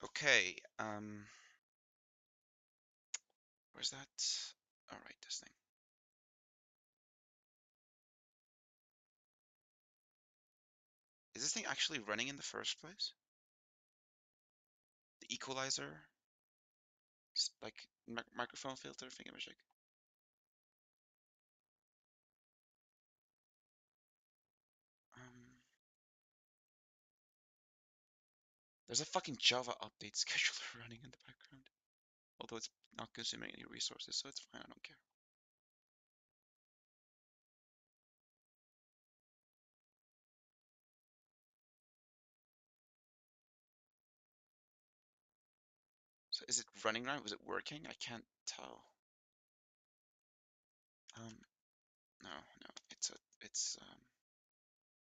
Okay, where's that? All right, this thing. Is this thing actually running in the first place? The equalizer, like microphone filter, thingamajig. Um, there's a fucking Java update scheduler running in the background. Although it's not consuming any resources, so it's fine. I don't care. So is it running right? Was it working? I can't tell. Um, no, it's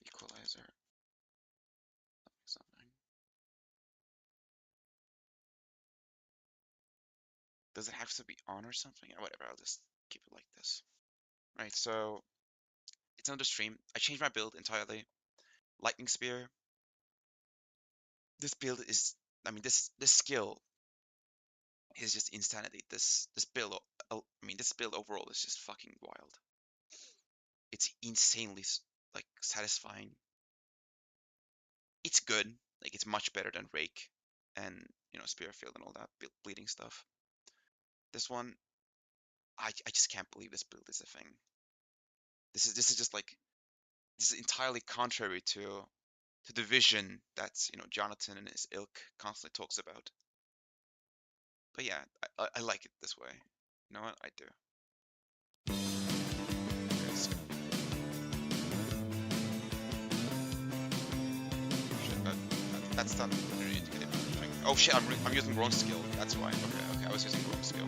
equalizer something. Does it have to be on or something? Or whatever, I'll just keep it like this. Right, so it's another stream. I changed my build entirely. Lightning Spear. This build is, I mean, this skill is just insanity. This build, this build overall is just fucking wild. It's insanely like satisfying. It's good. Like it's much better than Rake and Spearfield and all that bleeding stuff. This one, I just can't believe this build is a thing. This is just like this is entirely contrary to the vision that Jonathan and his ilk constantly talks about. But yeah, I like it this way. You know what? I do. Yes. Shit, that's done. You need to get it. Oh shit, I'm using wrong skill. That's why. Okay, I was using wrong skill.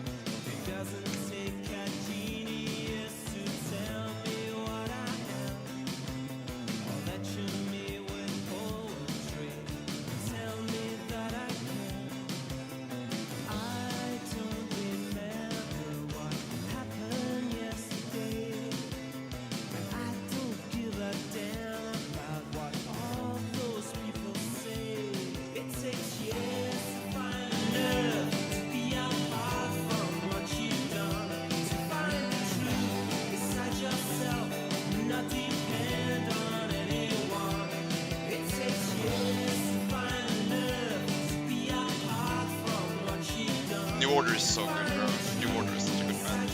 New Order is so good, bro. New Order is such a good band.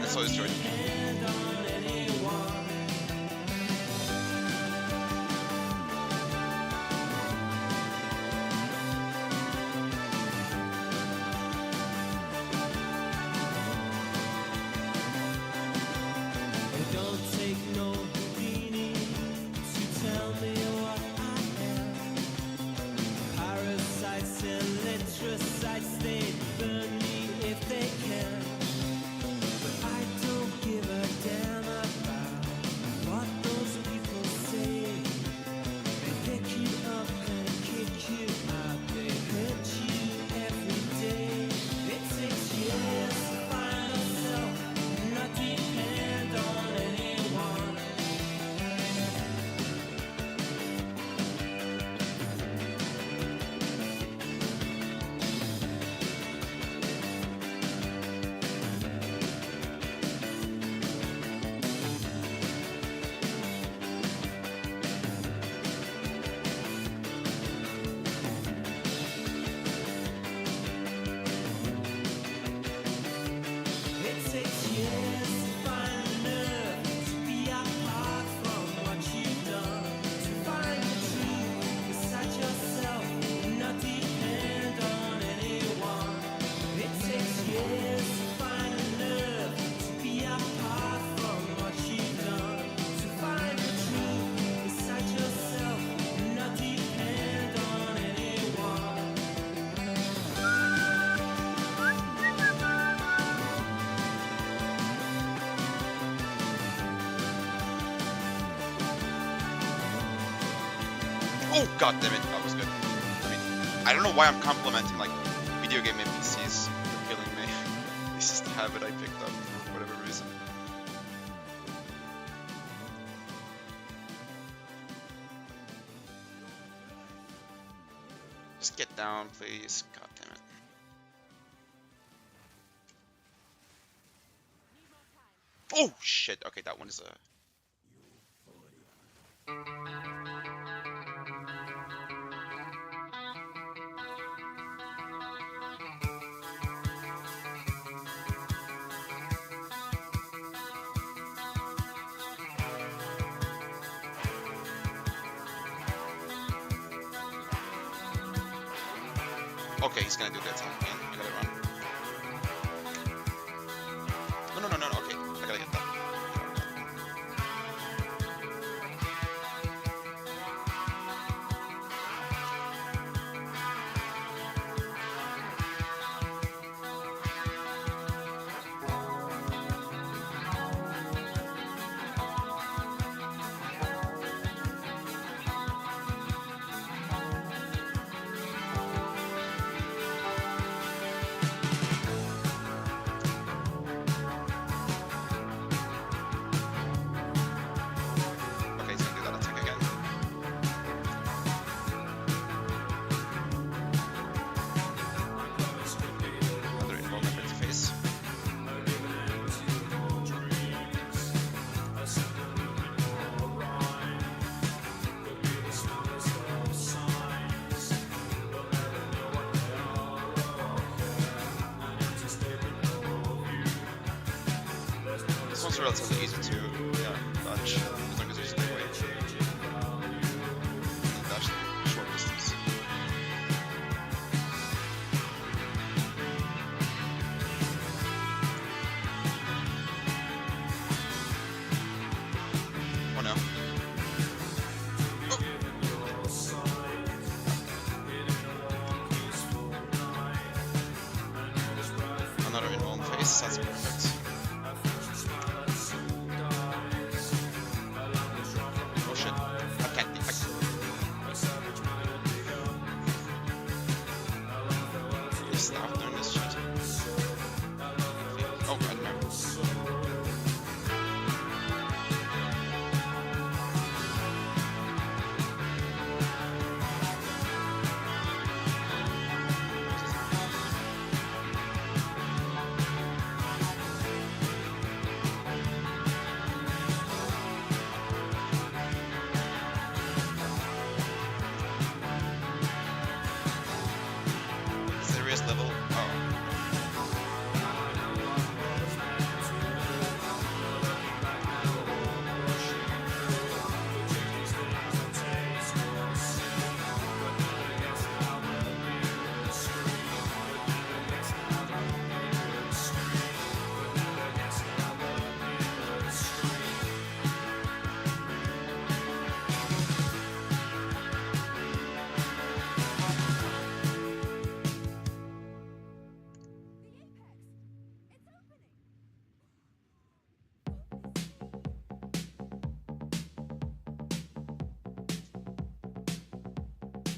And so is Joy Division. Oh god damn it, that was good. I mean, I don't know why I'm complimenting like video game NPCs for killing me. It's just a habit I picked up for whatever reason. Just get down, please. God damn it. Oh shit. Okay, that one is a. Okay, he's gonna do the attack again. I gotta run. No, no, no, no, no. Okay, I gotta get that. Okay, he's gonna do that attack again. Another invulnerable to face. This one's relatively easy to dodge, as long as you stay away. And dodge the short distance. Oh no. Oh. Another invuln face, that's perfect. Oh shit. I can't. He's stopped doing this shit. Oh god, no. Serious level? Oh.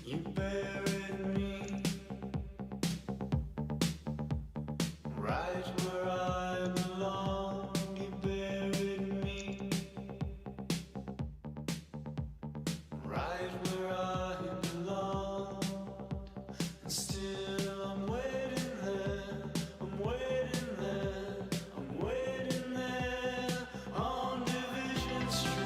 You buried me right where I belong. You buried me right where I belong. And still I'm waiting there. I'm waiting there. I'm waiting there on Division Street.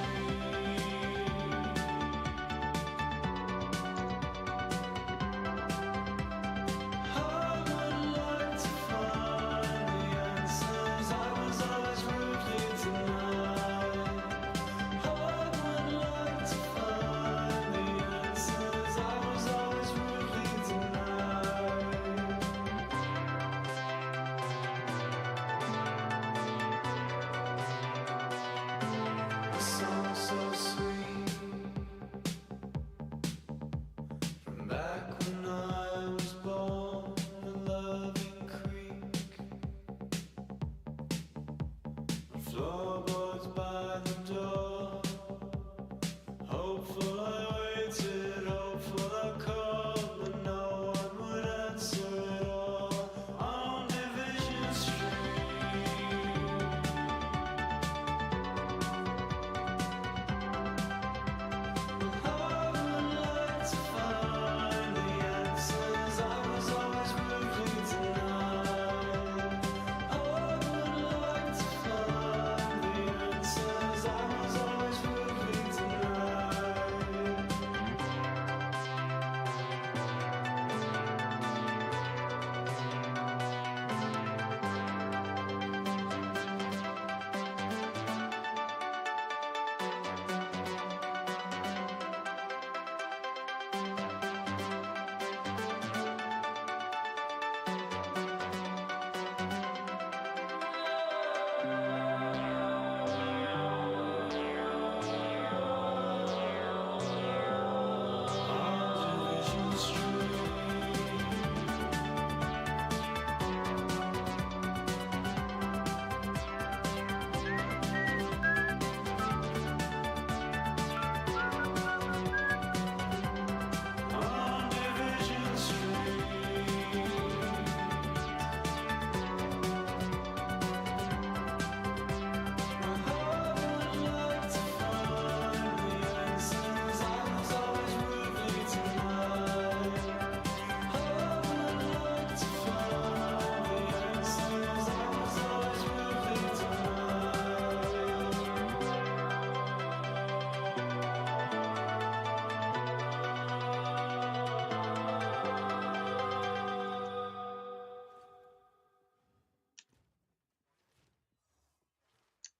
I would like to find the answers. I was always rudely denied. I would like to find the answers. I was always rudely denied.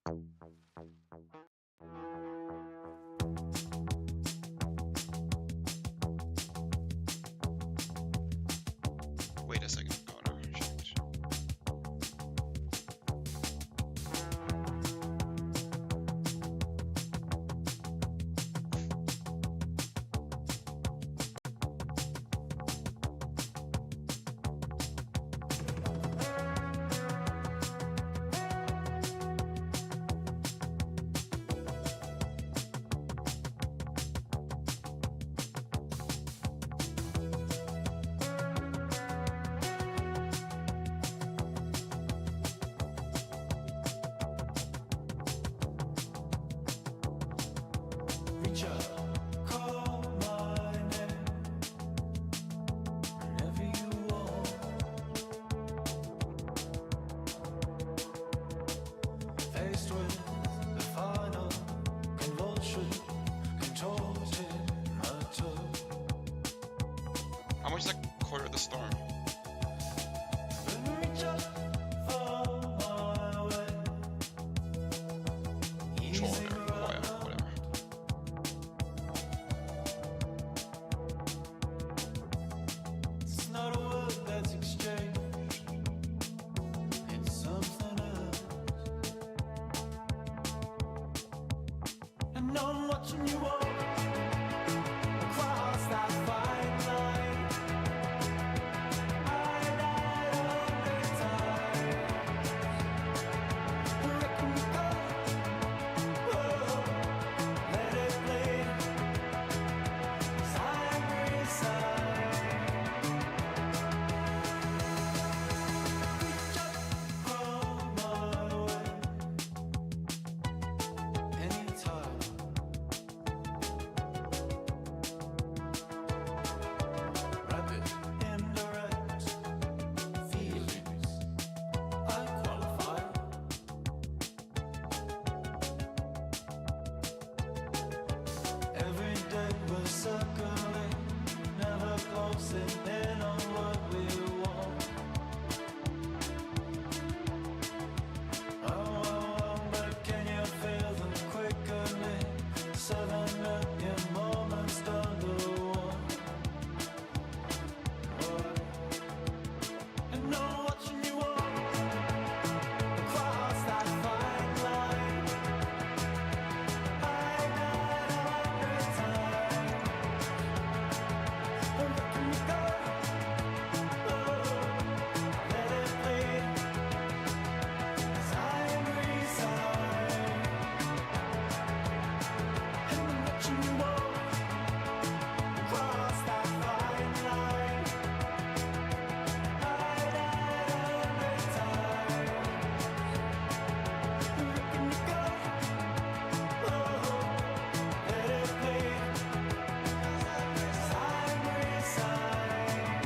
Wait a second. Oh no, shit. Reach up, call my name whenever you want. Faced with the final convulsion, contorted my toe. How much is that quarter of the storm? Reach up for my way. Shoulder, Easy wire, whatever. It's not a word that's exchanged. It's something else. And I'm watching you walk across that fine line. I died 100 times. Reckon you go, oh, let it bleed. Side by side. Reach up from my way. Anytime. Rapid, indirect feelings. I qualify. Every day we're circling, never closing in on what we want. Oh, but can you feel them quickening? 7 million moments down the one. And I'm watching you walk across that fine line. I died 100 times. Where can you go? Oh, let it bleed. Side by side. And I'm watching you walk across that fine line. I died 100 times. Where can you go? Oh, let it bleed. Side by side.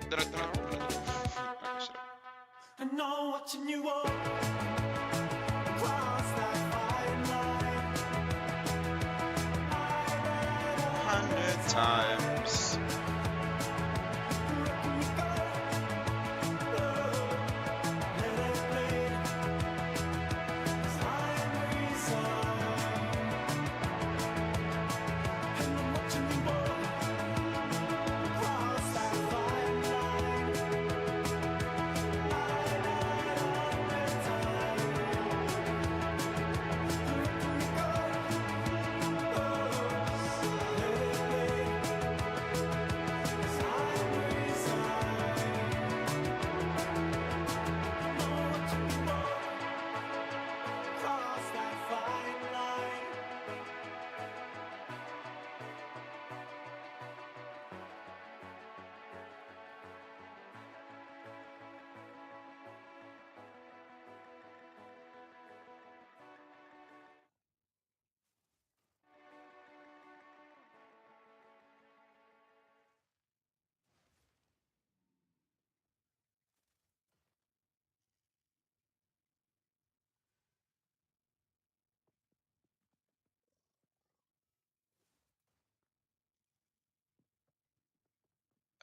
Okay, shut up. And I'm watching you walk across that fine line. I died 100 times. Where can you go? Oh, let it bleed. Side by side. And I'm watching you walk across that fine line. I died 100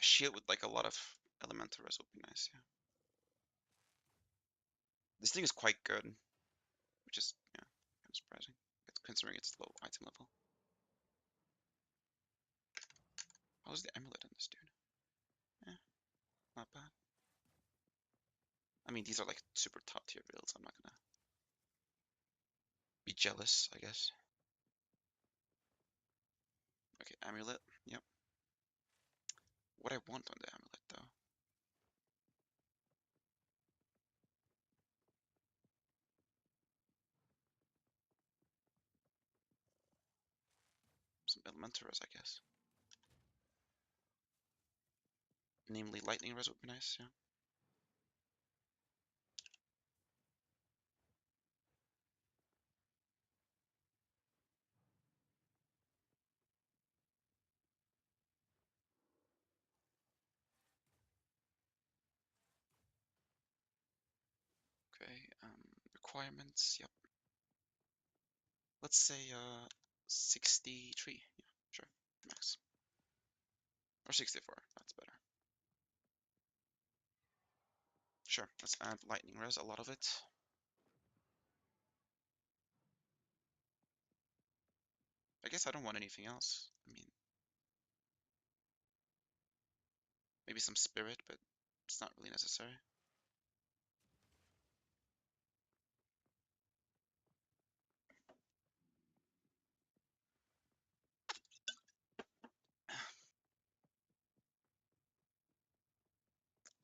shield with like a lot of elemental res would be nice, yeah. This thing is quite good, which is, yeah, kind of surprising, considering its low item level. How's the amulet in this dude? Eh, not bad. I mean, these are like super top tier builds. I'm not gonna be jealous, I guess. Okay, amulet. Yep. What I want on the amulet, though. Some elemental res, I guess. Namely, lightning res would be nice, yeah. Okay, requirements, yep. Let's say 63. Yeah, sure, max. Or 64, that's better. Sure, let's add lightning res, a lot of it. I guess I don't want anything else. I mean, maybe some spirit, but it's not really necessary.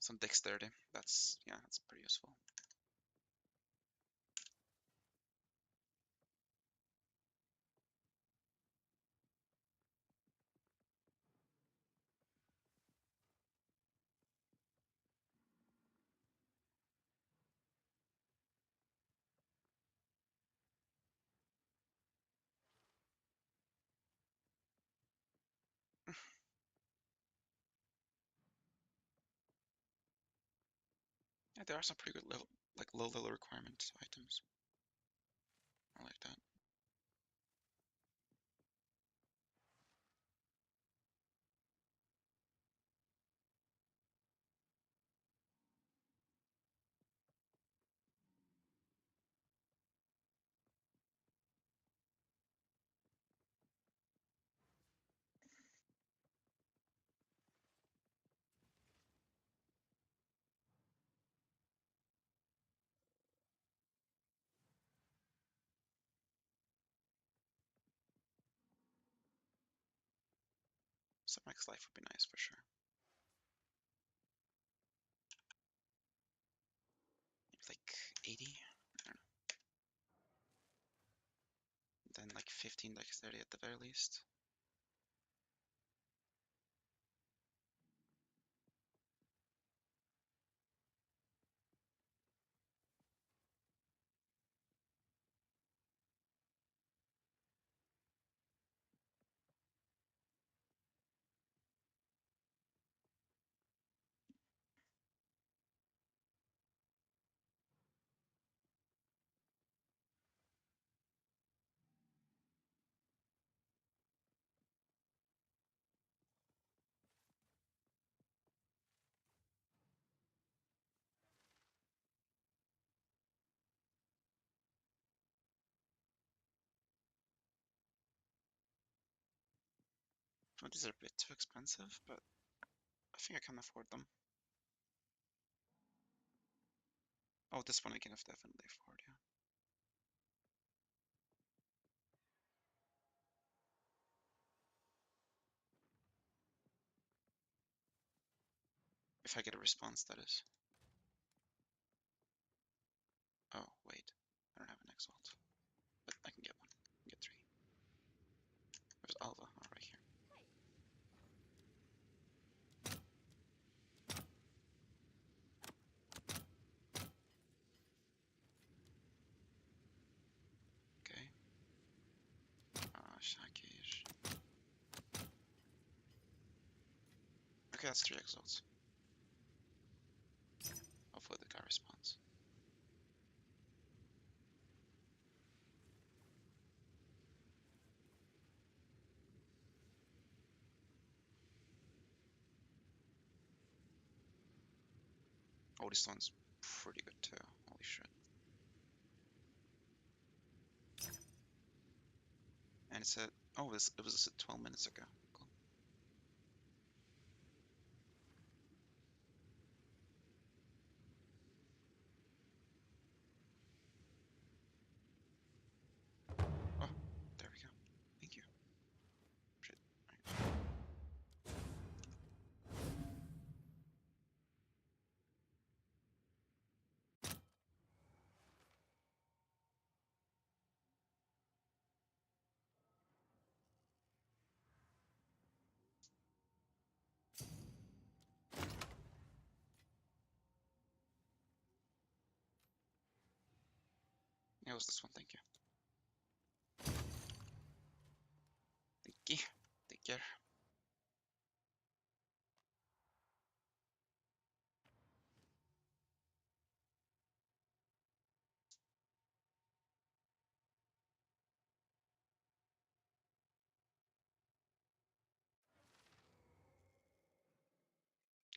Some dexterity, that's, yeah, that's pretty useful. Yeah, there are some pretty good level, like low level requirement items. I like that. Some max life would be nice for sure. Maybe like 80. I don't know. Then like 15 dexterity at the very least. Well, these are a bit too expensive, but I think I can afford them. Oh, this one I can definitely afford, yeah. If I get a response, that is. Oh, wait. I don't have an exalt. But I can get one. I can get 3. There's Alva. Oh, right here. Okay. Shakish. Okay, that's 3 exalts. Hopefully the guy responds. Oh, this one's pretty good too. Holy shit. And it said, oh, it was 12 minutes ago. Cool. Oh, there we go. Thank you. Shit. Alright. Yeah, it was this one. Thank you. Thank you. Take care.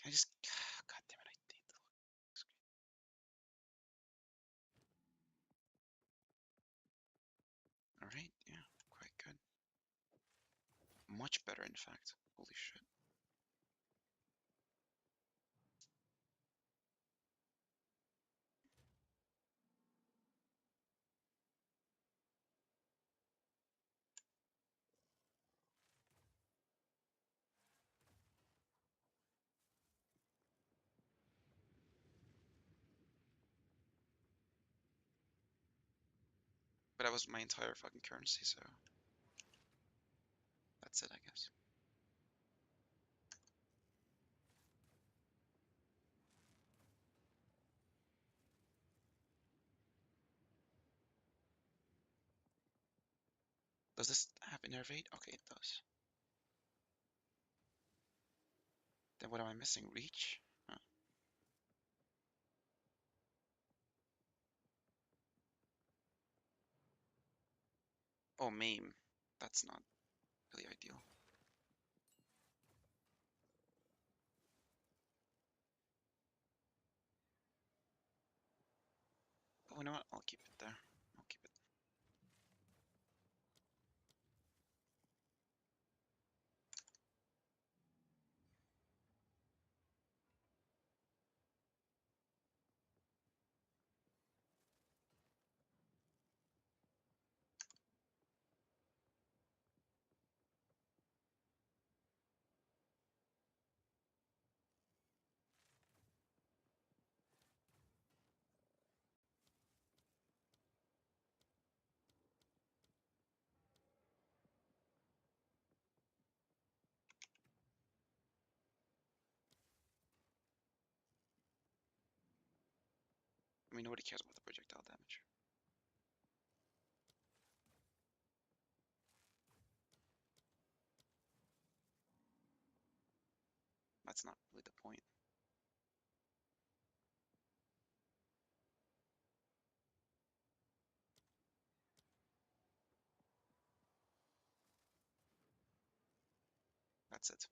I just, God damn it, I hate the screen. Alright, yeah, quite good. Much better, in fact. Holy shit. But that was my entire fucking currency, so that's it, I guess. Does this have innervate? Okay, it does. Then what am I missing? Reach? Huh. Oh, maim. That's not really ideal. Oh, you know what? I'll keep it there. I'll keep it. I mean, nobody cares about the projectile damage. That's not really the point. That's it.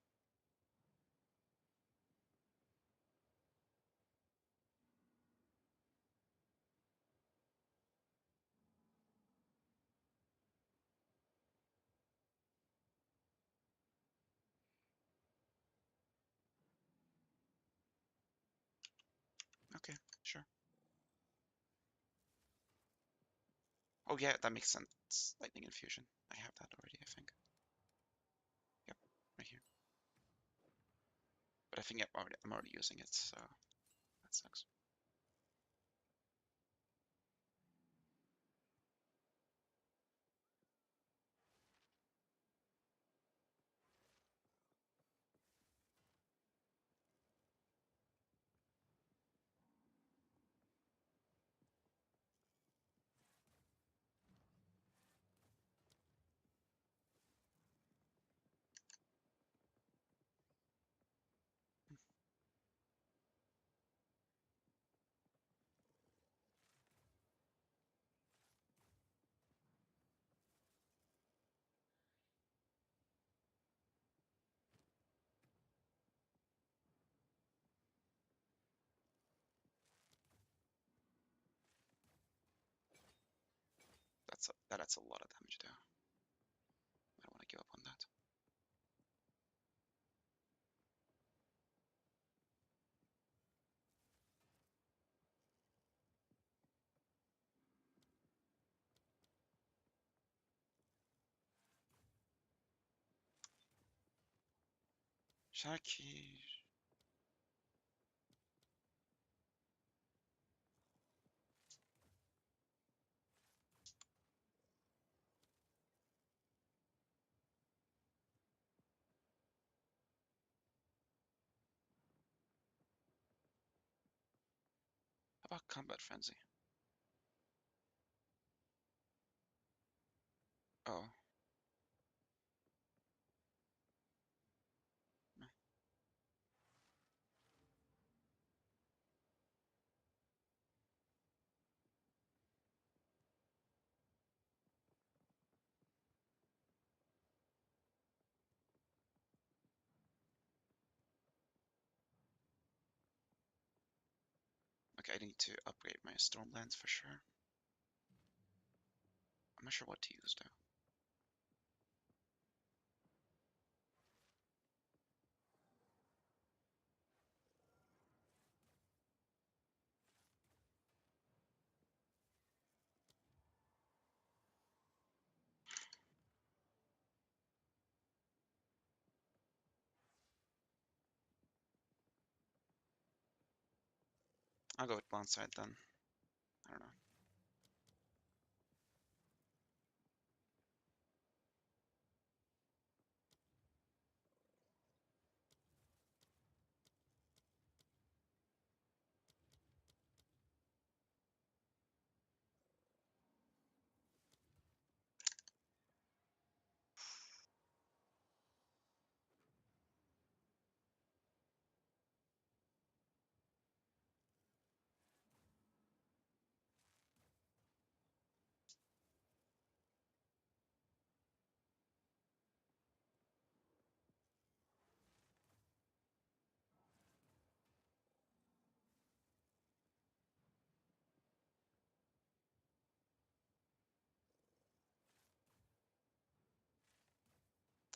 Okay, sure. Oh yeah, that makes sense. Lightning infusion. I have that already, I think. Yep, right here. But I think I'm already using it, so that sucks. That's a lot of damage there. I don't want to give up on that. Shaki. How about Combat Frenzy? Oh. Meh. Okay, I need to upgrade my Stormlands for sure. I'm not sure what to use though. I'll go with Blindside then. I don't know.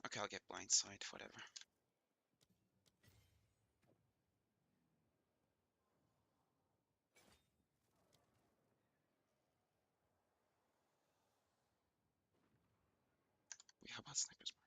Okay, I'll get Blindside, whatever. Wait, how about Sniper's Mark?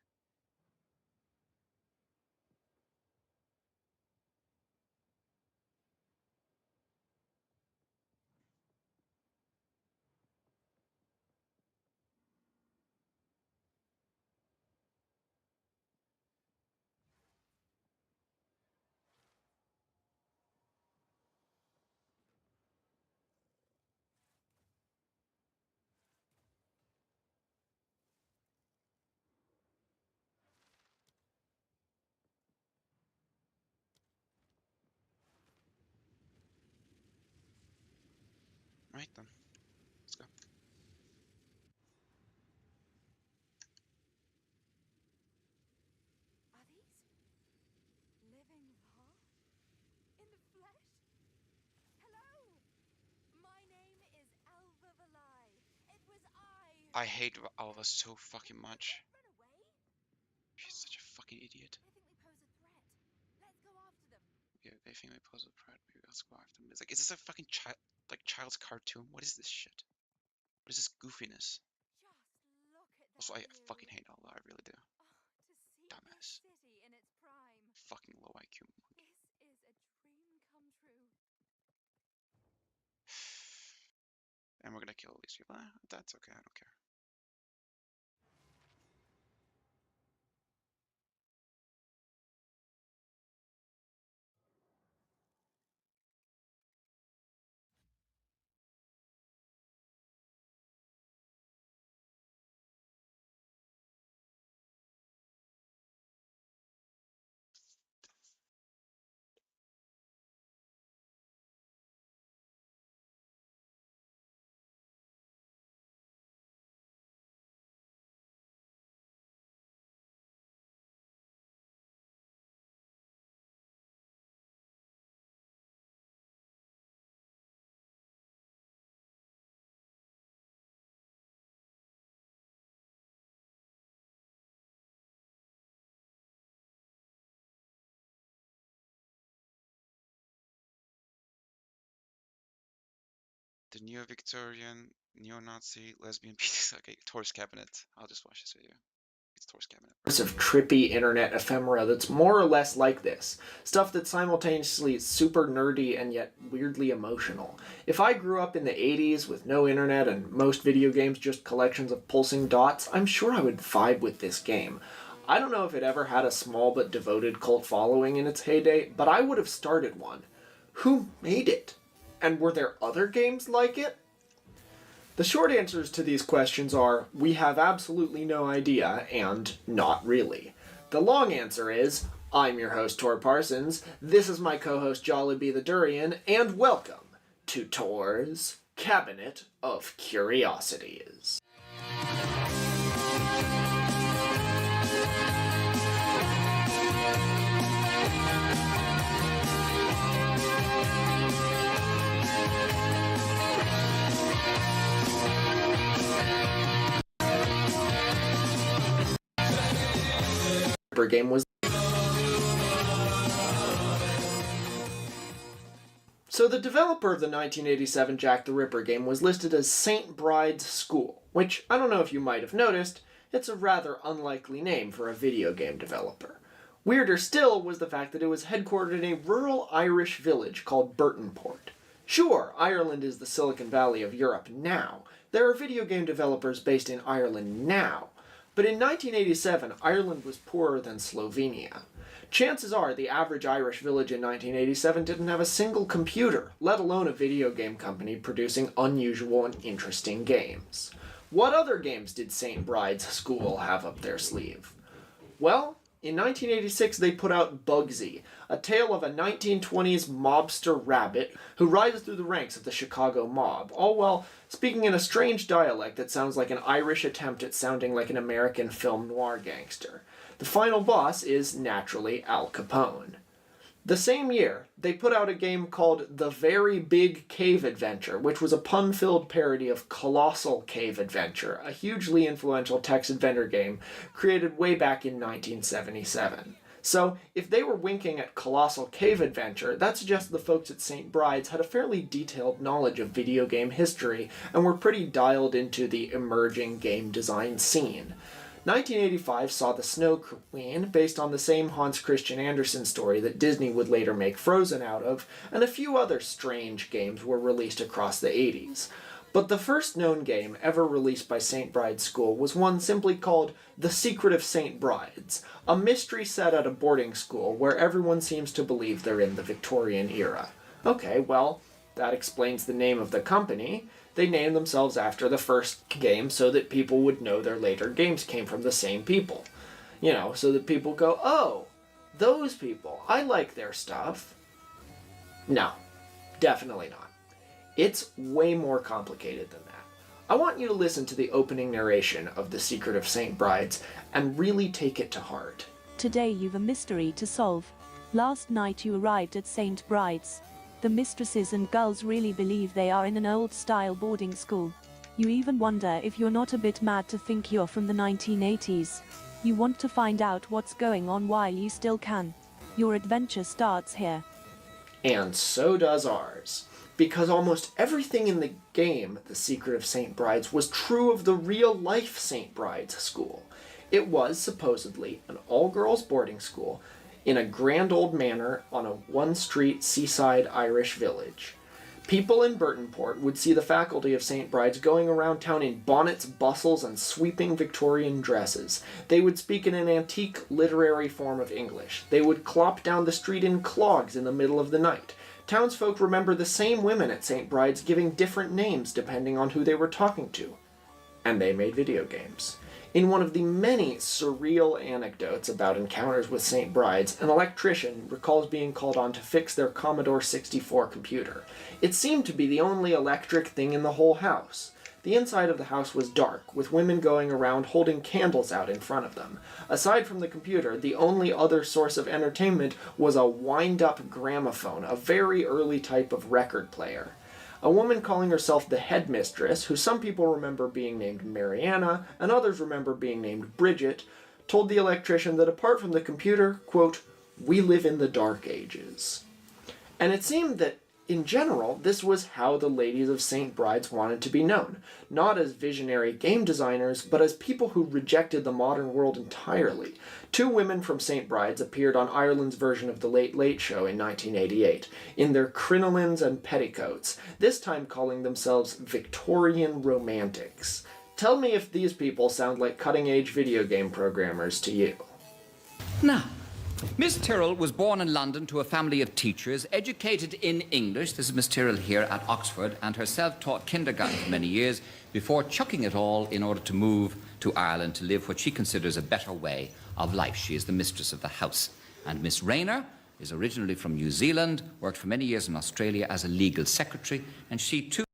Right then, let's go. Are these living Ra? In the flesh? Hello! My name is Alva Valai. It was I I who hate killed Alva them. so fucking much. Don't run away. She's such a fucking idiot. They think we pose a threat. Let's go after them. Yeah, they think we pose a threat. Maybe let's go after them. It's like, is this a fucking child's cartoon? What is this shit? What is this goofiness? Just look at Also, that I view. fucking hate Alva. I really do. Oh, to see Dumbass. this city in its prime. Fucking low IQ monkey. This is a dream come true. And we're gonna kill all these people. That's okay. I don't care. The neo-Victorian, neo-Nazi, lesbian piece. Okay, Tor's Cabinet. I'll just watch this video. It's Tor's Cabinet. Of trippy internet ephemera that's more or less like this. Stuff that's simultaneously super nerdy and yet weirdly emotional. If I grew up in the 80s with no internet and most video games just collections of pulsing dots, I'm sure I would vibe with this game. I don't know if it ever had a small but devoted cult following in its heyday, but I would have started one. Who made it? And were there other games like it? The short answers to these questions are, we have absolutely no idea, and not really. The long answer is, I'm your host, Tor Parsons, this is my co-host, Jollibee the Durian, and welcome to Tor's Cabinet of Curiosities. Game was So the developer of the 1987 Jack the Ripper game was listed as St. Bride's School, which I don't know if you might have noticed, it's a rather unlikely name for a video game developer. Weirder still was the fact that it was headquartered in a rural Irish village called Burtonport. Sure, Ireland is the Silicon Valley of Europe now. There are video game developers based in Ireland now. But in 1987, Ireland was poorer than Slovenia. Chances are the average Irish village in 1987 didn't have a single computer, let alone a video game company producing unusual and interesting games. What other games did St. Bride's School have up their sleeve? Well, in 1986 they put out Bugsy, a tale of a 1920s mobster rabbit who rises through the ranks of the Chicago mob, all while speaking in a strange dialect that sounds like an Irish attempt at sounding like an American film noir gangster. The final boss is, naturally, Al Capone. The same year, they put out a game called The Very Big Cave Adventure, which was a pun-filled parody of Colossal Cave Adventure, a hugely influential text-adventure game created way back in 1977. So, if they were winking at Colossal Cave Adventure, that suggests the folks at St. Bride's had a fairly detailed knowledge of video game history and were pretty dialed into the emerging game design scene. 1985 saw The Snow Queen, based on the same Hans Christian Andersen story that Disney would later make Frozen out of, and a few other strange games were released across the 80s. But the first known game ever released by St. Bride's School was one simply called The Secret of St. Bride's, a mystery set at a boarding school where everyone seems to believe they're in the Victorian era. Okay, well, that explains the name of the company. They named themselves after the first game so that people would know their later games came from the same people. You know, so that people go, oh, those people, I like their stuff. No, definitely not. It's way more complicated than that. I want you to listen to the opening narration of The Secret of St. Bride's and really take it to heart. Today you've a mystery to solve. Last night you arrived at St. Bride's. The mistresses and girls really believe they are in an old-style boarding school. You even wonder if you're not a bit mad to think you're from the 1980s. You want to find out what's going on while you still can. Your adventure starts here. And so does ours. Because almost everything in the game, The Secret of St. Bride's, was true of the real-life St. Bride's School. It was, supposedly, an all-girls boarding school in a grand old manor on a one-street seaside Irish village. People in Burtonport would see the faculty of St. Bride's going around town in bonnets, bustles, and sweeping Victorian dresses. They would speak in an antique literary form of English. They would clop down the street in clogs in the middle of the night. Townsfolk remember the same women at St. Bride's giving different names depending on who they were talking to. And they made video games. In one of the many surreal anecdotes about encounters with St. Bride's, an electrician recalls being called on to fix their Commodore 64 computer. It seemed to be the only electric thing in the whole house. The inside of the house was dark, with women going around holding candles out in front of them. Aside from the computer, the only other source of entertainment was a wind-up gramophone, a very early type of record player. A woman calling herself the headmistress, who some people remember being named Mariana, and others remember being named Bridget, told the electrician that apart from the computer, quote, "we live in the dark ages." And it seemed that in general, this was how the ladies of St. Bride's wanted to be known, not as visionary game designers, but as people who rejected the modern world entirely. Two women from St. Bride's appeared on Ireland's version of The Late Late Show in 1988, in their crinolines and petticoats, this time calling themselves Victorian Romantics. Tell me if these people sound like cutting-edge video game programmers to you. Now, Miss Tyrrell was born in London to a family of teachers, educated in English. This is Miss Tyrrell here at Oxford, and herself taught kindergarten for many years before chucking it all in order to move to Ireland to live what she considers a better way of life. She is the mistress of the house. And Miss Rayner is originally from New Zealand, worked for many years in Australia as a legal secretary, and she too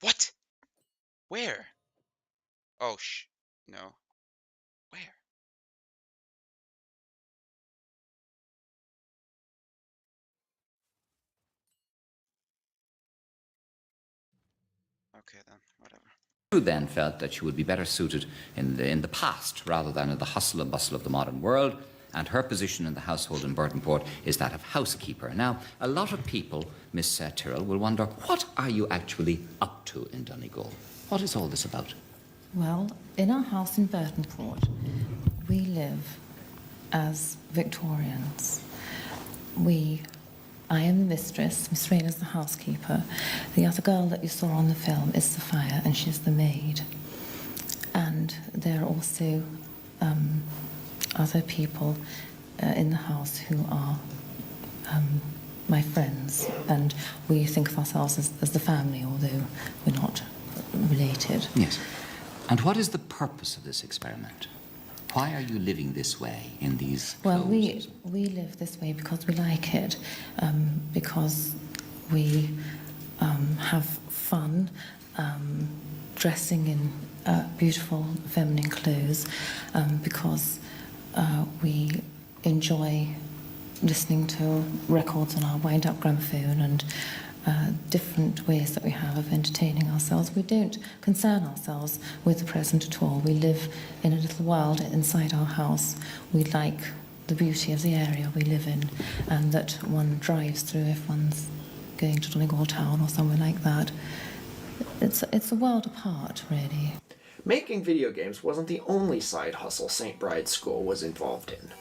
What? Where? Oh, no. Where? Okay then, whatever. then felt that she would be better suited in the past rather than in the hustle and bustle of the modern world, and her position in the household in Burtonport is that of housekeeper. Now, a lot of people, Miss Tyrrell, will wonder, what are you actually up to in Donegal? What is all this about? Well, in our house in Burtonport, we live as Victorians. I am the mistress, Miss Rayner's the housekeeper. The other girl that you saw on the film is Sophia, and she's the maid. And there are also other people in the house who are my friends, and we think of ourselves as the family, although we're not related. Yes. And what is the purpose of this experiment? Why are you living this way in these Well, clothes? we live this way because we like it, because we have fun dressing in beautiful feminine clothes, because we enjoy listening to records on our wind-up gramophone and different ways that we have of entertaining ourselves. We don't concern ourselves with the present at all. We live in a little world inside our house. We like the beauty of the area we live in, and that one drives through if one's going to Donegal Town or somewhere like that. It's a world apart, really. Making video games wasn't the only side hustle St. Bride's School was involved in.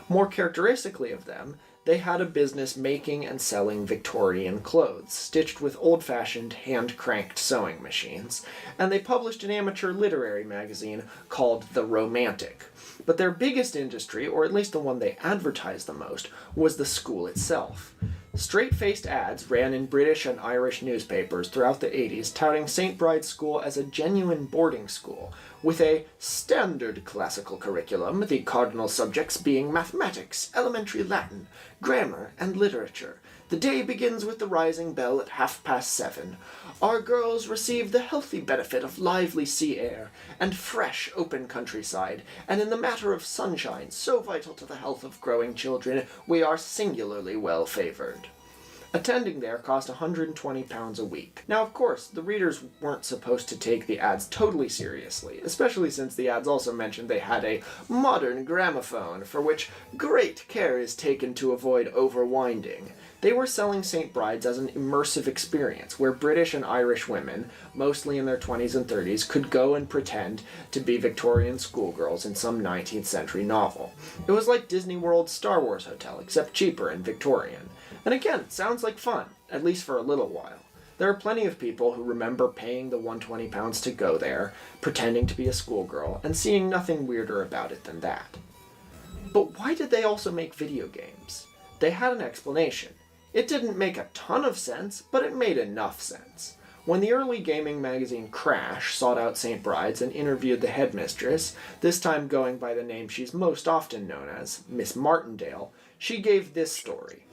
More characteristically of them, they had a business making and selling Victorian clothes, stitched with old-fashioned, hand-cranked sewing machines, and they published an amateur literary magazine called The Romantic. But their biggest industry, or at least the one they advertised the most, was the school itself. Straight-faced ads ran in British and Irish newspapers throughout the 80s, touting St. Bride's School as a genuine boarding school, with a standard classical curriculum, the cardinal subjects being mathematics, elementary Latin, grammar, and literature. The day begins with the rising bell at 7:30. Our girls receive the healthy benefit of lively sea air and fresh, open countryside, and in the matter of sunshine, so vital to the health of growing children, we are singularly well favored. Attending there cost £120 a week. Now, of course, the readers weren't supposed to take the ads totally seriously, especially since the ads also mentioned they had a modern gramophone, for which great care is taken to avoid overwinding. They were selling St. Bride's as an immersive experience, where British and Irish women, mostly in their 20s and 30s, could go and pretend to be Victorian schoolgirls in some 19th century novel. It was like Disney World's Star Wars Hotel, except cheaper and Victorian. And again, it sounds like fun, at least for a little while. There are plenty of people who remember paying the £120 to go there, pretending to be a schoolgirl, and seeing nothing weirder about it than that. But why did they also make video games? They had an explanation. It didn't make a ton of sense, but it made enough sense. When the early gaming magazine Crash sought out St. Bride's and interviewed the headmistress, this time going by the name she's most often known as, Miss Martindale, she gave this story.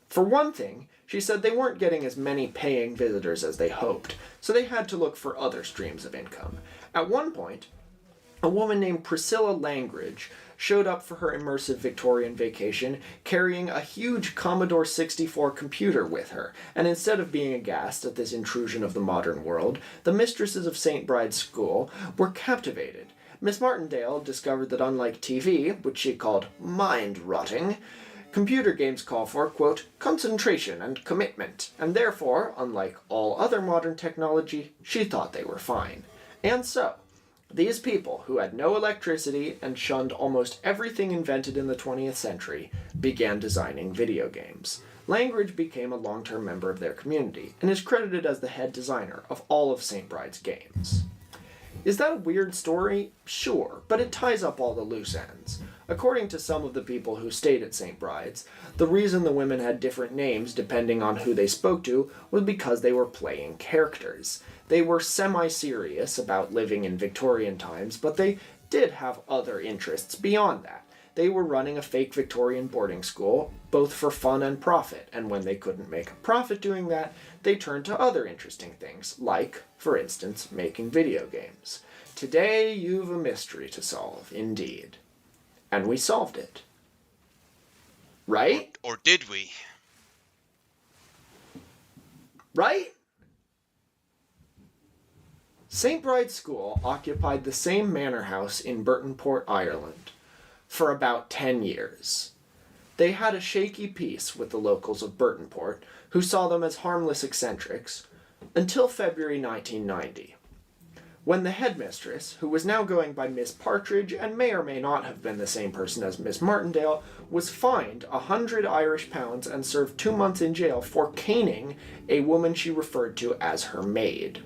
For one thing, she said they weren't getting as many paying visitors as they hoped, so they had to look for other streams of income. At one point, a woman named Priscilla Langridge showed up for her immersive Victorian vacation carrying a huge Commodore 64 computer with her, and instead of being aghast at this intrusion of the modern world, the mistresses of St. Bride's School were captivated. Miss Martindale discovered that unlike TV, which she called mind-rotting, computer games call for, quote, concentration and commitment, and therefore, unlike all other modern technology, she thought they were fine. And so, these people, who had no electricity and shunned almost everything invented in the 20th century, began designing video games. Langridge became a long-term member of their community, and is credited as the head designer of all of St. Bride's games. Is that a weird story? Sure, but it ties up all the loose ends. According to some of the people who stayed at St. Bride's, the reason the women had different names depending on who they spoke to was because they were playing characters. They were semi-serious about living in Victorian times, but they did have other interests beyond that. They were running a fake Victorian boarding school, both for fun and profit, and when they couldn't make a profit doing that, they turned to other interesting things, like, for instance, making video games. Today you've a mystery to solve, indeed. And we solved it. Right? Or did we? Right? St. Bride's School occupied the same manor house in Burtonport, Ireland, for about 10 years. They had a shaky peace with the locals of Burtonport, who saw them as harmless eccentrics, until February 1990, when the headmistress, who was now going by Miss Partridge and may or may not have been the same person as Miss Martindale, was fined 100 Irish pounds and served 2 months in jail for caning a woman she referred to as her maid.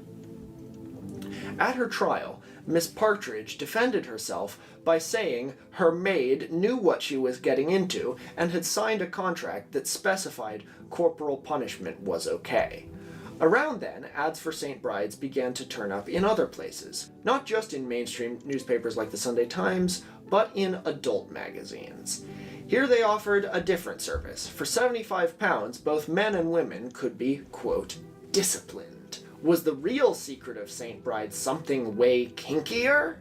At her trial, Miss Partridge defended herself by saying her maid knew what she was getting into and had signed a contract that specified corporal punishment was okay. Around then, ads for St. Bride's began to turn up in other places, not just in mainstream newspapers like the Sunday Times, but in adult magazines. Here they offered a different service. For £75, both men and women could be, quote, disciplined. Was the real secret of St. Bride's something way kinkier?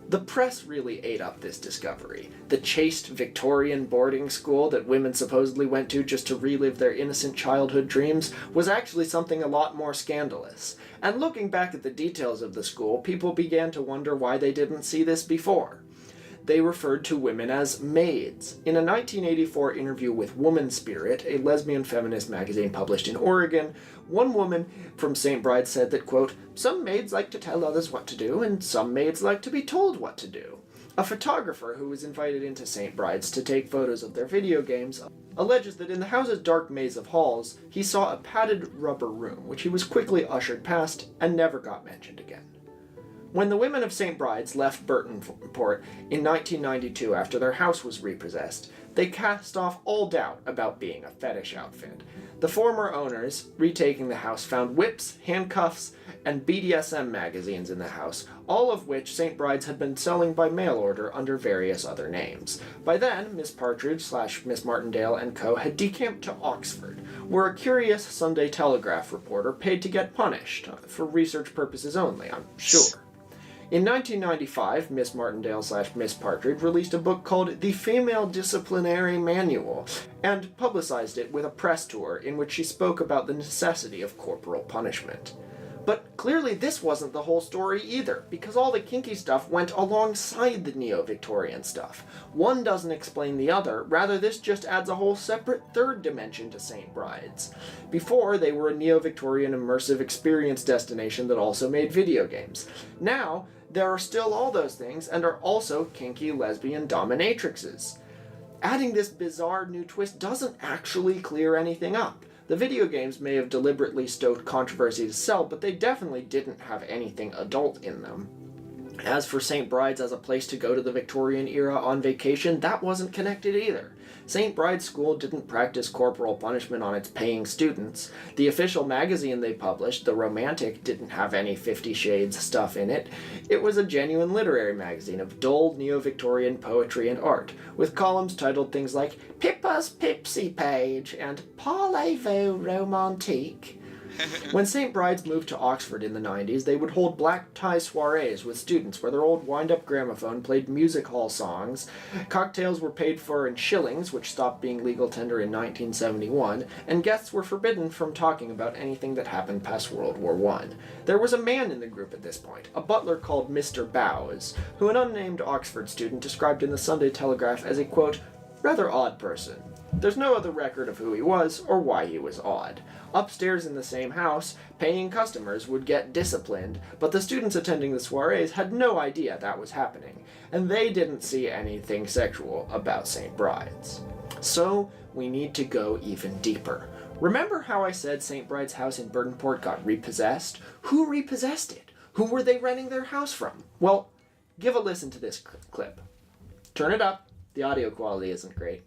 The press really ate up this discovery. The chaste Victorian boarding school that women supposedly went to just to relive their innocent childhood dreams was actually something a lot more scandalous. And looking back at the details of the school, people began to wonder why they didn't see this before. They referred to women as maids. In a 1984 interview with Woman Spirit, a lesbian feminist magazine published in Oregon, one woman from St. Bride said that, quote, some maids like to tell others what to do, and some maids like to be told what to do. A photographer who was invited into St. Bride's to take photos of their video games alleges that in the house's dark maze of halls, he saw a padded rubber room, which he was quickly ushered past and never got mentioned again. When the women of St. Bride's left Burtonport in 1992 after their house was repossessed, they cast off all doubt about being a fetish outfit. The former owners, retaking the house, found whips, handcuffs, and BDSM magazines in the house, all of which St. Bride's had been selling by mail order under various other names. By then, Miss Partridge / Miss Martindale and co. had decamped to Oxford, where a curious Sunday Telegraph reporter paid to get punished, for research purposes only, I'm sure. In 1995, Miss Martindale / Miss Partridge released a book called The Female Disciplinary Manual, and publicized it with a press tour in which she spoke about the necessity of corporal punishment. But clearly this wasn't the whole story either, because all the kinky stuff went alongside the neo-Victorian stuff. One doesn't explain the other, rather this just adds a whole separate third dimension to St. Bride's. Before, they were a neo-Victorian immersive experience destination that also made video games. Now, there are still all those things, and are also kinky lesbian dominatrixes. Adding this bizarre new twist doesn't actually clear anything up. The video games may have deliberately stoked controversy to sell, but they definitely didn't have anything adult in them. As for St. Bride's as a place to go to the Victorian era on vacation, that wasn't connected either. St. Bride's School didn't practice corporal punishment on its paying students. The official magazine they published, The Romantic, didn't have any 50 Shades stuff in it. It was a genuine literary magazine of dull neo-Victorian poetry and art, with columns titled things like Pippa's Pipsy Page and Parlez-vous Romantique. When St. Bride's moved to Oxford in the 90s, they would hold black tie soirees with students where their old wind-up gramophone played music hall songs, cocktails were paid for in shillings, which stopped being legal tender in 1971, and guests were forbidden from talking about anything that happened past World War I. There was a man in the group at this point, a butler called Mr. Bowes, who an unnamed Oxford student described in the Sunday Telegraph as a, quote, rather odd person. There's no other record of who he was or why he was odd. Upstairs in the same house, paying customers would get disciplined, but the students attending the soirees had no idea that was happening, and they didn't see anything sexual about St. Bride's. So, we need to go even deeper. Remember how I said St. Bride's house in Burtonport got repossessed? Who repossessed it? Who were they renting their house from? Well, give a listen to this clip. Turn it up. The audio quality isn't great.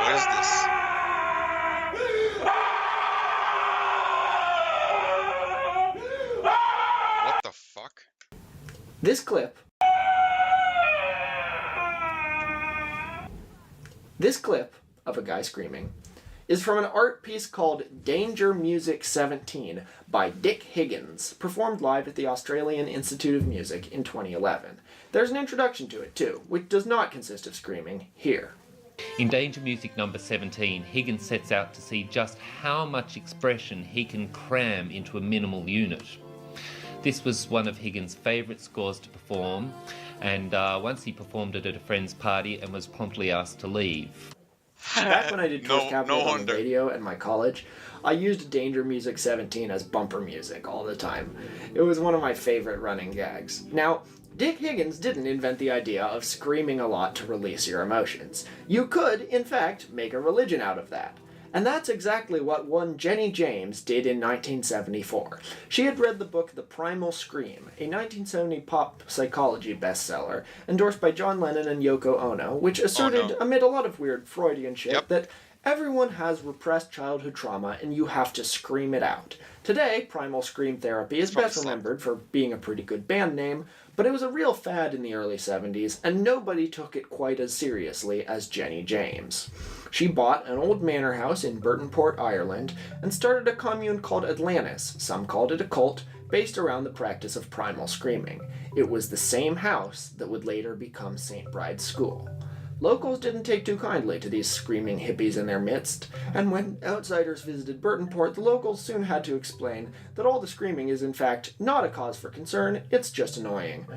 What is this? What the fuck? This clip of a guy screaming is from an art piece called Danger Music 17 by Dick Higgins, performed live at the Australian Institute of Music in 2011. There's an introduction to it too, which does not consist of screaming here. In Danger Music number 17, Higgins sets out to see just how much expression he can cram into a minimal unit. This was one of Higgins' favourite scores to perform, and once he performed it at a friend's party and was promptly asked to leave. Back when I did Coast Capital on the wonder. radio at my college, I used Danger Music 17 as bumper music all the time. It was one of my favorite running gags. Now, Dick Higgins didn't invent the idea of screaming a lot to release your emotions. You could, in fact, make a religion out of that. And that's exactly what one Jenny James did in 1974. She had read the book The Primal Scream, a 1970 pop psychology bestseller, endorsed by John Lennon and Yoko Ono, which asserted, amid a lot of weird Freudian shit, that everyone has repressed childhood trauma and you have to scream it out. Today, Primal Scream Therapy is best remembered for being a pretty good band name, but it was a real fad in the early 70s, and nobody took it quite as seriously as Jenny James. She bought an old manor house in Burtonport, Ireland, and started a commune called Atlantis, some called it a cult, based around the practice of primal screaming. It was the same house that would later become St. Bride's School. Locals didn't take too kindly to these screaming hippies in their midst, and when outsiders visited Burtonport, the locals soon had to explain that all the screaming is in fact not a cause for concern, it's just annoying.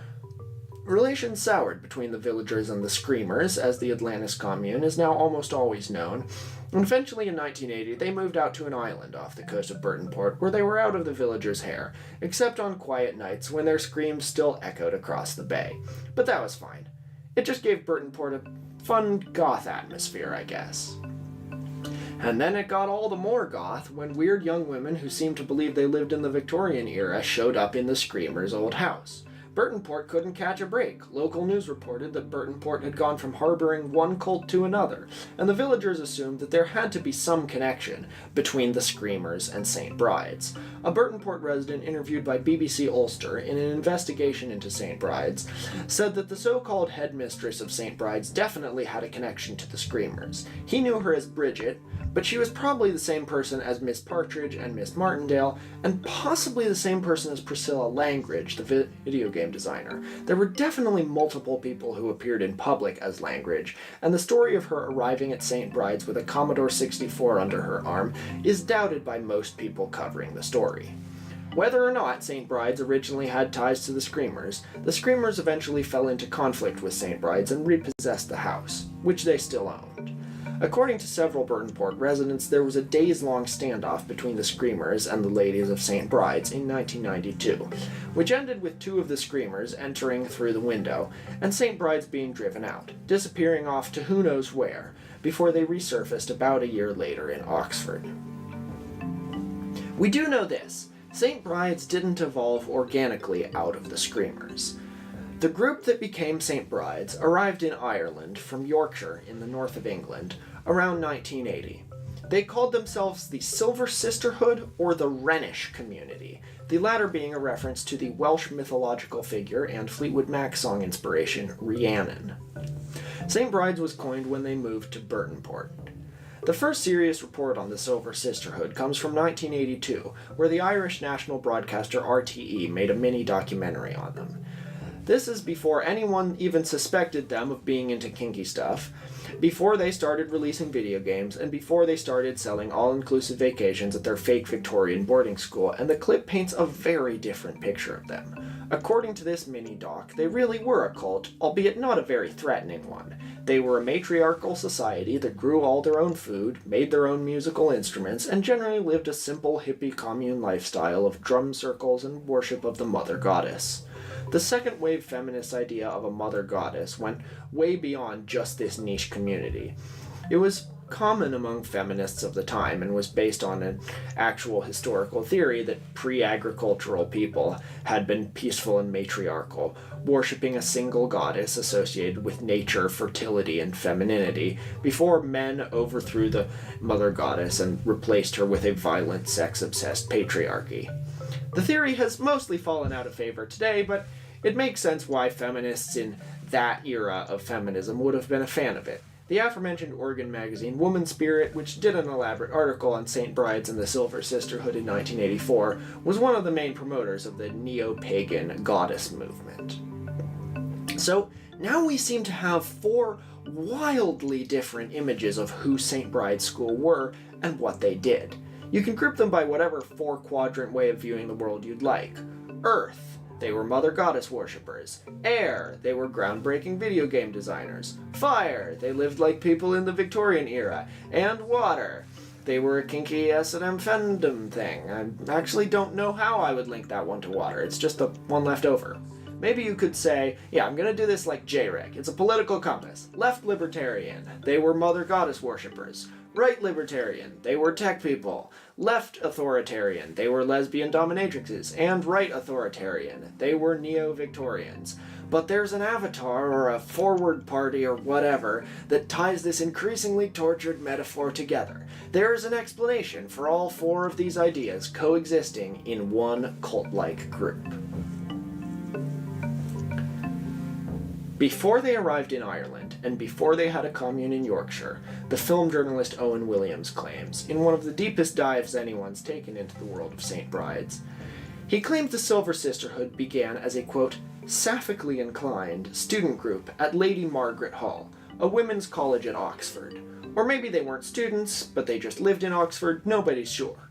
Relations soured between the villagers and the Screamers, as the Atlantis commune is now almost always known, and eventually in 1980 they moved out to an island off the coast of Burtonport where they were out of the villagers' hair, except on quiet nights when their screams still echoed across the bay. But that was fine. It just gave Burtonport a fun goth atmosphere, I guess. And then it got all the more goth when weird young women who seemed to believe they lived in the Victorian era showed up in the Screamers' old house. Burtonport couldn't catch a break. Local news reported that Burtonport had gone from harboring one cult to another, and the villagers assumed that there had to be some connection between the Screamers and St. Bride's. A Burtonport resident interviewed by BBC Ulster in an investigation into St. Bride's said that the so-called headmistress of St. Bride's definitely had a connection to the Screamers. He knew her as Bridget, but she was probably the same person as Miss Partridge and Miss Martindale, and possibly the same person as Priscilla Langridge, the video game designer. There were definitely multiple people who appeared in public as Langridge, and the story of her arriving at St. Bride's with a Commodore 64 under her arm is doubted by most people covering the story. Whether or not St. Bride's originally had ties to the Screamers eventually fell into conflict with St. Bride's and repossessed the house, which they still owned. According to several Burtonport residents, there was a days-long standoff between the Screamers and the Ladies of St. Bride's in 1992, which ended with two of the Screamers entering through the window and St. Bride's being driven out, disappearing off to who knows where, before they resurfaced about a year later in Oxford. We do know this: St. Bride's didn't evolve organically out of the Screamers. The group that became St. Bride's arrived in Ireland from Yorkshire in the north of England around 1980. They called themselves the Silver Sisterhood or the Rhenish Community, the latter being a reference to the Welsh mythological figure and Fleetwood Mac song inspiration Rhiannon. St. Bride's was coined when they moved to Burtonport. The first serious report on the Silver Sisterhood comes from 1982, where the Irish national broadcaster RTE made a mini-documentary on them. This is before anyone even suspected them of being into kinky stuff, before they started releasing video games, and before they started selling all-inclusive vacations at their fake Victorian boarding school, and the clip paints a very different picture of them. According to this mini-doc, they really were a cult, albeit not a very threatening one. They were a matriarchal society that grew all their own food, made their own musical instruments, and generally lived a simple hippie commune lifestyle of drum circles and worship of the mother goddess. The second wave feminist idea of a mother goddess went way beyond just this niche community. It was common among feminists of the time and was based on an actual historical theory that pre-agricultural people had been peaceful and matriarchal, worshipping a single goddess associated with nature, fertility, and femininity, before men overthrew the mother goddess and replaced her with a violent, sex-obsessed patriarchy. The theory has mostly fallen out of favor today, but it makes sense why feminists in that era of feminism would have been a fan of it. The aforementioned Oregon magazine Woman Spirit, which did an elaborate article on St. Bride's and the Silver Sisterhood in 1984, was one of the main promoters of the neo-pagan goddess movement. So, now we seem to have four wildly different images of who St. Bride's School were and what they did. You can group them by whatever four-quadrant way of viewing the world you'd like. Earth: they were mother goddess worshippers. Air: they were groundbreaking video game designers. Fire: they lived like people in the Victorian era. And water: they were a kinky S&M fandom thing. I actually don't know how I would link that one to water. It's just the one left over. Maybe you could say, yeah, I'm gonna do this like JREG. It's a political compass. Left libertarian: they were mother goddess worshippers. Right libertarian: they were tech people. Left authoritarian: they were lesbian dominatrixes. And right authoritarian: they were neo-Victorians. But there's an avatar or a forward party or whatever that ties this increasingly tortured metaphor together. There is an explanation for all four of these ideas coexisting in one cult-like group. Before they arrived in Ireland, and before they had a commune in Yorkshire, the film journalist Owen Williams claims, in one of the deepest dives anyone's taken into the world of St. Bride's, he claims the Silver Sisterhood began as a, quote, sapphically inclined student group at Lady Margaret Hall, a women's college at Oxford. Or maybe they weren't students, but they just lived in Oxford, nobody's sure.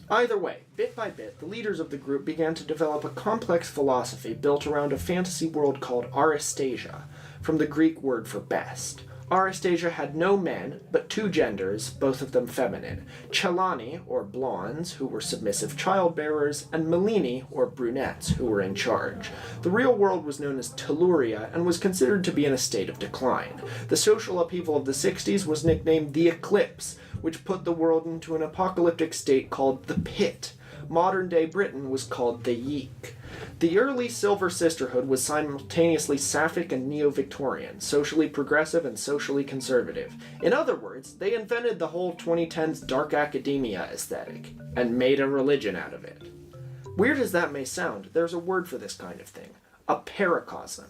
Either way, bit by bit, the leaders of the group began to develop a complex philosophy built around a fantasy world called Aristasia, from the Greek word for best. Aristasia had no men, but two genders, both of them feminine: Chelani, or blondes, who were submissive childbearers, and Melini, or brunettes, who were in charge. The real world was known as Telluria, and was considered to be in a state of decline. The social upheaval of the 60s was nicknamed the Eclipse, which put the world into an apocalyptic state called the Pit. Modern-day Britain was called the Yeek. The early Silver Sisterhood was simultaneously sapphic and neo-Victorian, socially progressive and socially conservative. In other words, they invented the whole 2010s dark academia aesthetic, and made a religion out of it. Weird as that may sound, there's a word for this kind of thing: a paracosm.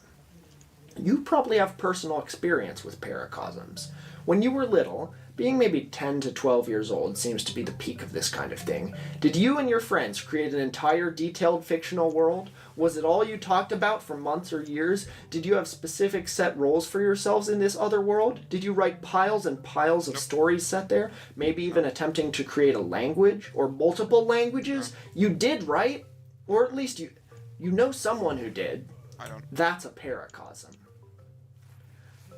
You probably have personal experience with paracosms. When you were little, being maybe 10 to 12 years old seems to be the peak of this kind of thing. Did you and your friends create an entire detailed fictional world? Was it all you talked about for months or years? Did you have specific set roles for yourselves in this other world? Did you write piles and piles of stories set there? Maybe even attempting to create a language or multiple languages? You did, right? Or at least you know someone who did. I don't. That's a paracosm.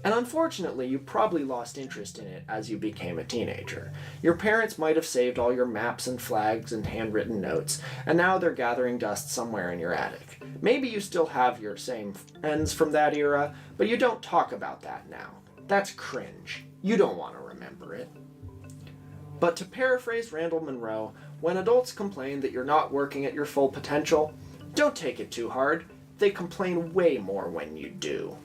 And unfortunately, you probably lost interest in it as you became a teenager. Your parents might have saved all your maps and flags and handwritten notes, and now they're gathering dust somewhere in your attic. Maybe you still have your same friends from that era, but you don't talk about that now. That's cringe. You don't want to remember it. But to paraphrase Randall Munroe, when adults complain that you're not working at your full potential, don't take it too hard. They complain way more when you do.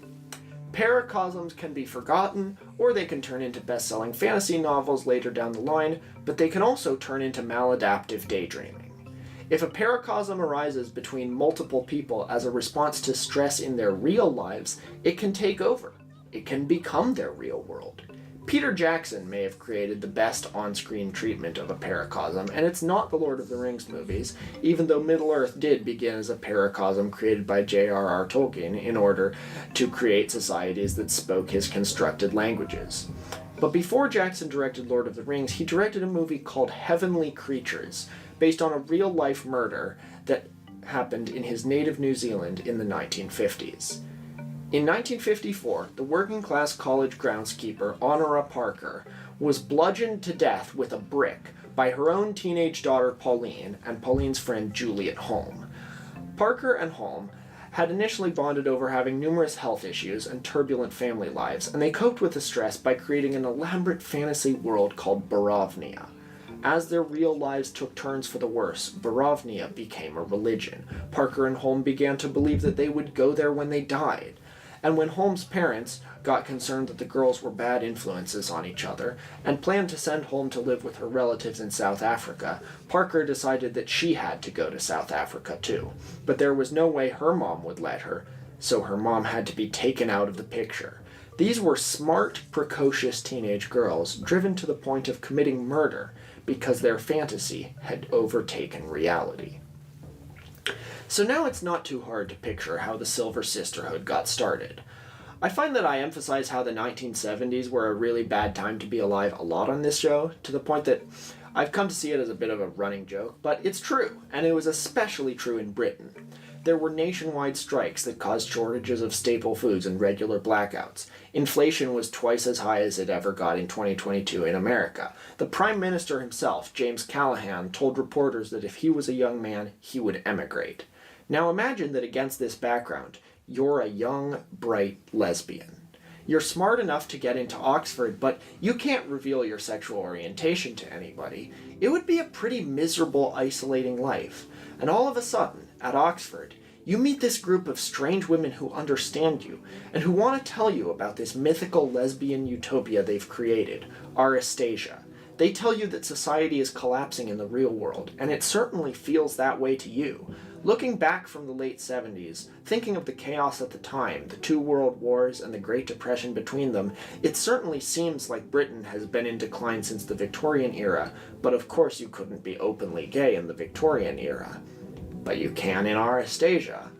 Paracosms can be forgotten, or they can turn into best-selling fantasy novels later down the line, but they can also turn into maladaptive daydreaming. If a paracosm arises between multiple people as a response to stress in their real lives, it can take over. It can become their real world. Peter Jackson may have created the best on-screen treatment of a paracosm, and it's not the Lord of the Rings movies, even though Middle-earth did begin as a paracosm created by J.R.R. Tolkien in order to create societies that spoke his constructed languages. But before Jackson directed Lord of the Rings, he directed a movie called Heavenly Creatures, based on a real-life murder that happened in his native New Zealand in the 1950s. In 1954, the working-class college groundskeeper Honora Parker was bludgeoned to death with a brick by her own teenage daughter Pauline and Pauline's friend Juliet Holm. Parker and Holm had initially bonded over having numerous health issues and turbulent family lives, and they coped with the stress by creating an elaborate fantasy world called Barovnia. As their real lives took turns for the worse, Barovnia became a religion. Parker and Holm began to believe that they would go there when they died. And when Holm's parents got concerned that the girls were bad influences on each other, and planned to send Holm to live with her relatives in South Africa, Parker decided that she had to go to South Africa too. But there was no way her mom would let her, so her mom had to be taken out of the picture. These were smart, precocious teenage girls, driven to the point of committing murder because their fantasy had overtaken reality. So now it's not too hard to picture how the Silver Sisterhood got started. I find that I emphasize how the 1970s were a really bad time to be alive a lot on this show, to the point that I've come to see it as a bit of a running joke, but it's true, and it was especially true in Britain. There were nationwide strikes that caused shortages of staple foods and regular blackouts. Inflation was twice as high as it ever got in 2022 in America. The Prime Minister himself, James Callaghan, told reporters that if he was a young man, he would emigrate. Now imagine that against this background, you're a young, bright lesbian. You're smart enough to get into Oxford, but you can't reveal your sexual orientation to anybody. It would be a pretty miserable, isolating life. And all of a sudden, at Oxford, you meet this group of strange women who understand you, and who want to tell you about this mythical lesbian utopia they've created, Aristasia. They tell you that society is collapsing in the real world, and it certainly feels that way to you. Looking back from the late 70s, thinking of the chaos at the time, the two world wars and the Great Depression between them, it certainly seems like Britain has been in decline since the Victorian era, but of course you couldn't be openly gay in the Victorian era. But you can in Aristasia.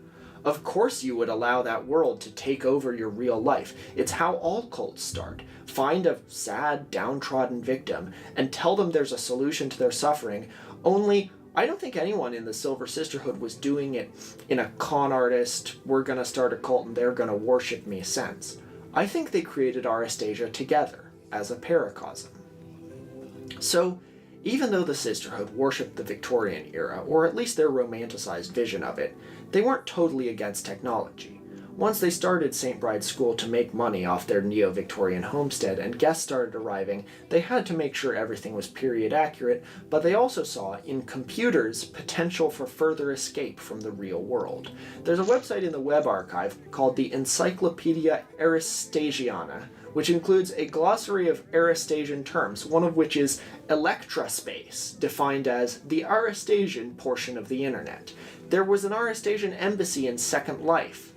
Of course you would allow that world to take over your real life. It's how all cults start. Find a sad, downtrodden victim and tell them there's a solution to their suffering, only I don't think anyone in the Silver Sisterhood was doing it in a con artist, we're gonna start a cult and they're gonna worship me sense. I think they created Aristasia together, as a paracosm. So, even though the Sisterhood worshipped the Victorian era, or at least their romanticized vision of it, they weren't totally against technology. Once they started St. Bride's School to make money off their neo-Victorian homestead and guests started arriving, they had to make sure everything was period accurate, but they also saw in computers potential for further escape from the real world. There's a website in the Web Archive called the Encyclopedia Aristasiana, which includes a glossary of Aristasian terms, one of which is Electraspace, defined as the Aristasian portion of the internet. There was an Aristasian embassy in Second Life.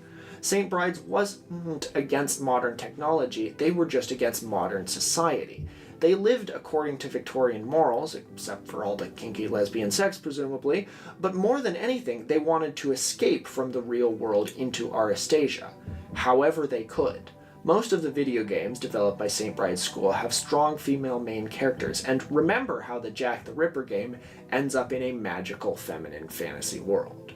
St. Bride's wasn't against modern technology, they were just against modern society. They lived according to Victorian morals, except for all the kinky lesbian sex presumably, but more than anything, they wanted to escape from the real world into Aristasia, however they could. Most of the video games developed by St. Bride's School have strong female main characters, and remember how the Jack the Ripper game ends up in a magical feminine fantasy world.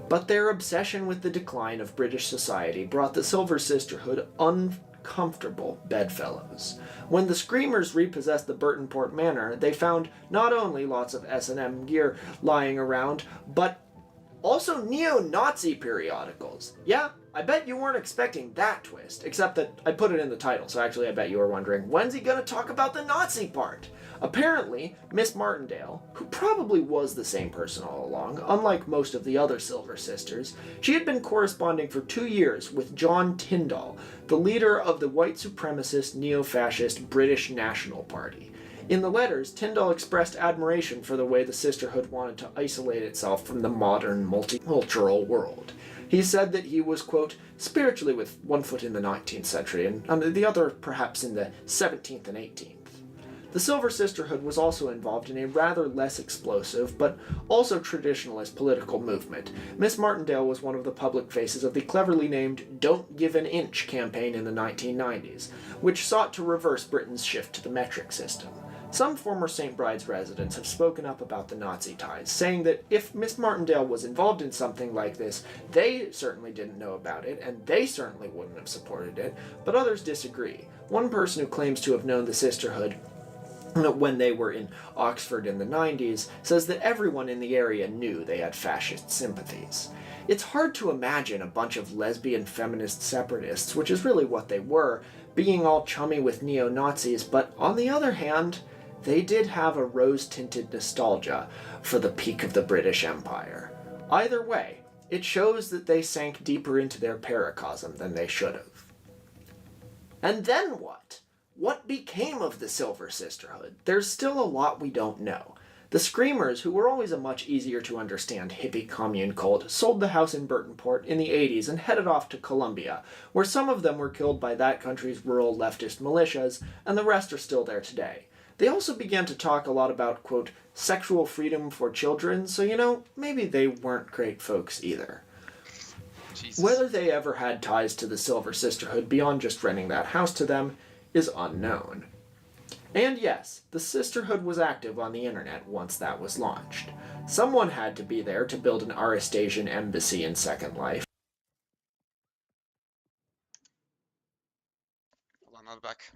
But their obsession with the decline of British society brought the Silver Sisterhood comfortable bedfellows. When the Screamers repossessed the Burtonport Manor, they found not only lots of S&M gear lying around, but also neo-Nazi periodicals. Yeah, I bet you weren't expecting that twist, except that I put it in the title, so actually I bet you were wondering, when's he gonna talk about the Nazi part? Apparently, Miss Martindale, who probably was the same person all along, unlike most of the other Silver Sisters, she had been corresponding for 2 years with John Tyndall, the leader of the white supremacist neo-fascist British National Party. In the letters, Tyndall expressed admiration for the way the sisterhood wanted to isolate itself from the modern multicultural world. He said that he was, quote, spiritually with one foot in the 19th century and the other perhaps in the 17th and 18th. The Silver Sisterhood was also involved in a rather less explosive, but also traditionalist political movement. Miss Martindale was one of the public faces of the cleverly named Don't Give an Inch campaign in the 1990s, which sought to reverse Britain's shift to the metric system. Some former St. Bride's residents have spoken up about the Nazi ties, saying that if Miss Martindale was involved in something like this, they certainly didn't know about it, and they certainly wouldn't have supported it, but others disagree. One person who claims to have known the sisterhood when they were in Oxford in the 90s, says that everyone in the area knew they had fascist sympathies. It's hard to imagine a bunch of lesbian feminist separatists, which is really what they were, being all chummy with neo-Nazis, but on the other hand, they did have a rose-tinted nostalgia for the peak of the British Empire. Either way, it shows that they sank deeper into their paracosm than they should have. And then what? What became of the Silver Sisterhood? There's still a lot we don't know. The Screamers, who were always a much easier to understand hippie commune cult, sold the house in Burtonport in the 80s and headed off to Colombia, where some of them were killed by that country's rural leftist militias, and the rest are still there today. They also began to talk a lot about, quote, sexual freedom for children, so, maybe they weren't great folks either. Jesus. Whether they ever had ties to the Silver Sisterhood beyond just renting that house to them is unknown. And yes, the sisterhood was active on the internet once that was launched. Someone had to be there to build an Aristasian embassy in Second Life. Hold on, I'll be back.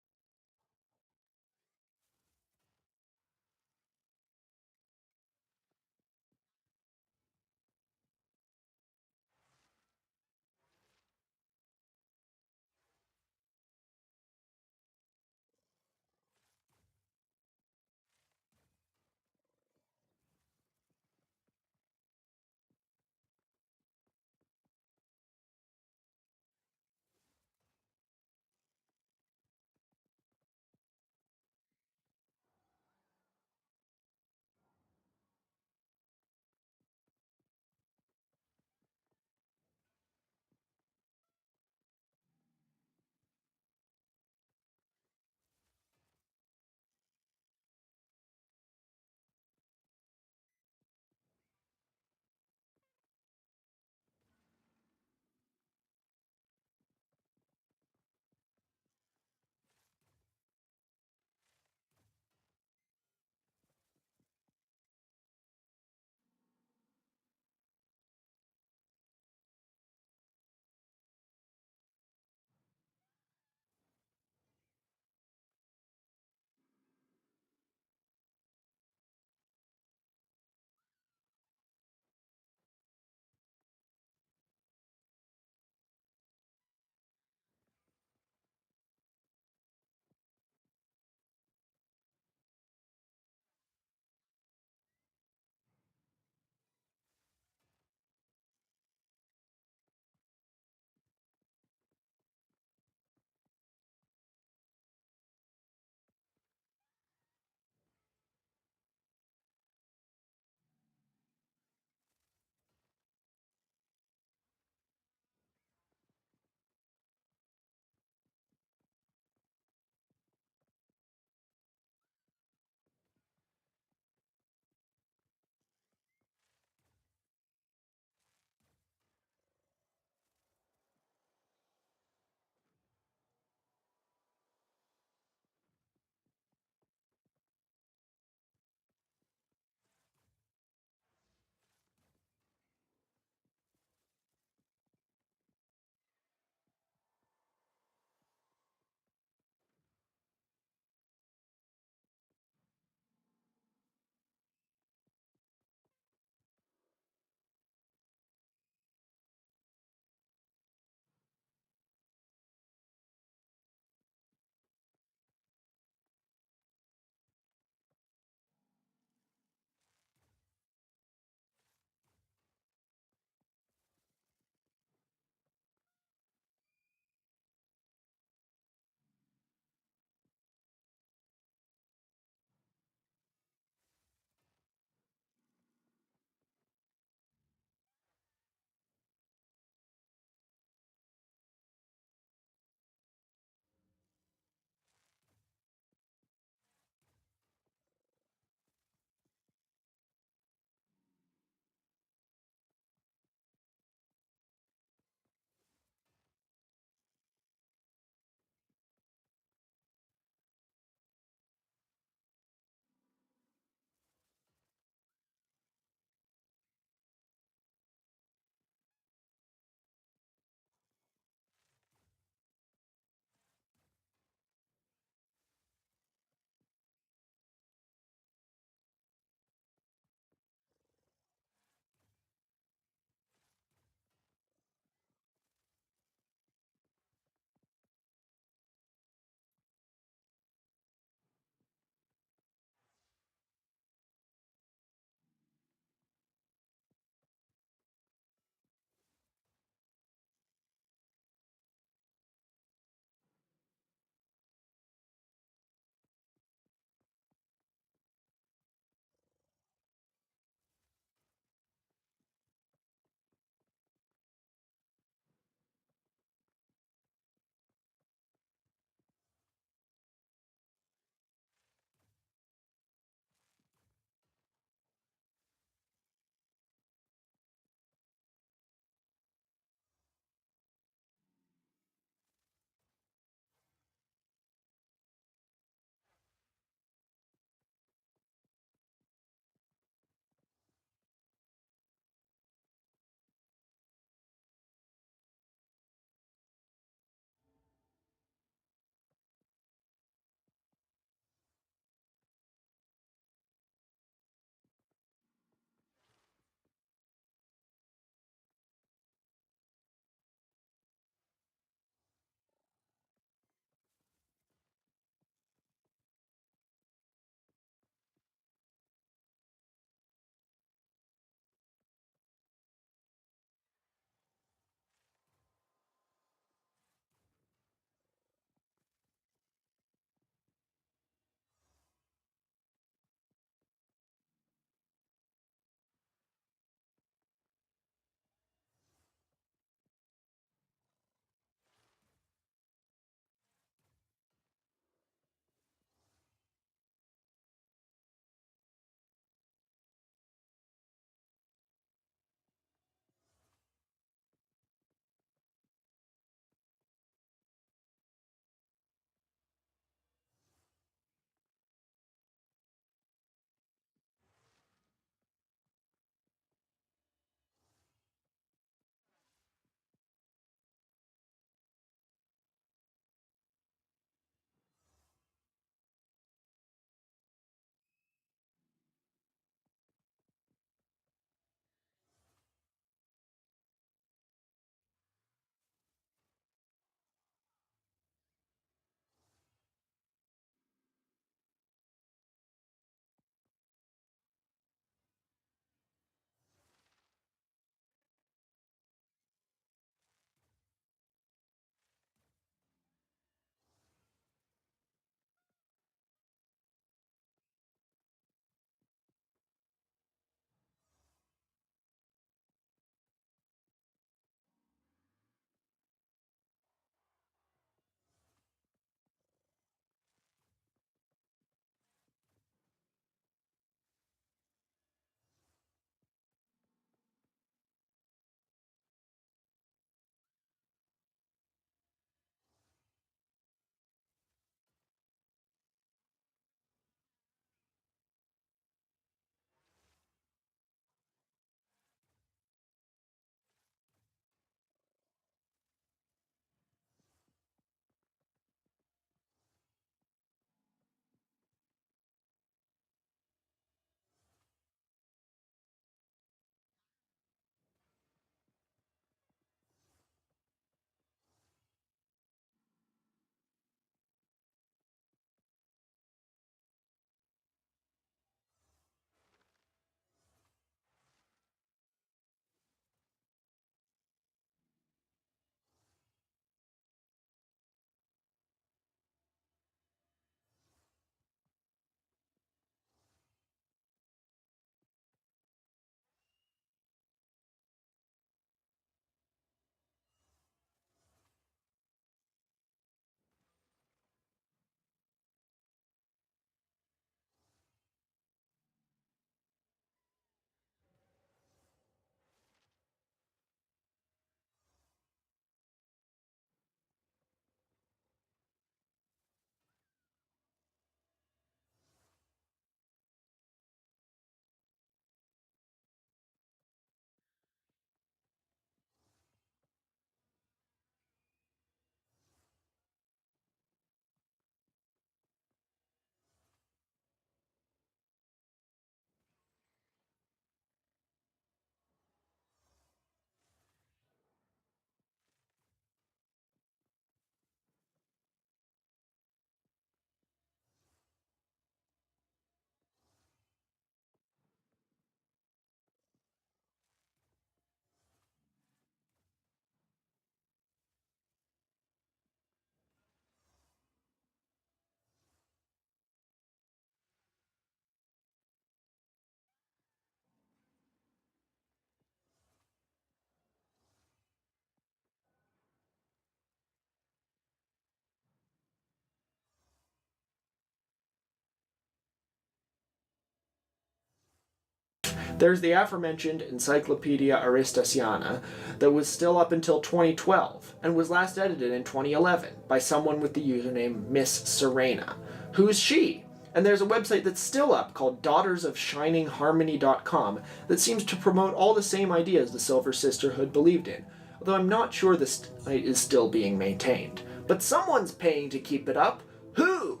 There's the aforementioned Encyclopedia Aristasiana that was still up until 2012 and was last edited in 2011 by someone with the username Miss Serena. Who's she? And there's a website that's still up called daughtersofshiningharmony.com that seems to promote all the same ideas the Silver Sisterhood believed in, although I'm not sure the site is still being maintained. But someone's paying to keep it up. Who?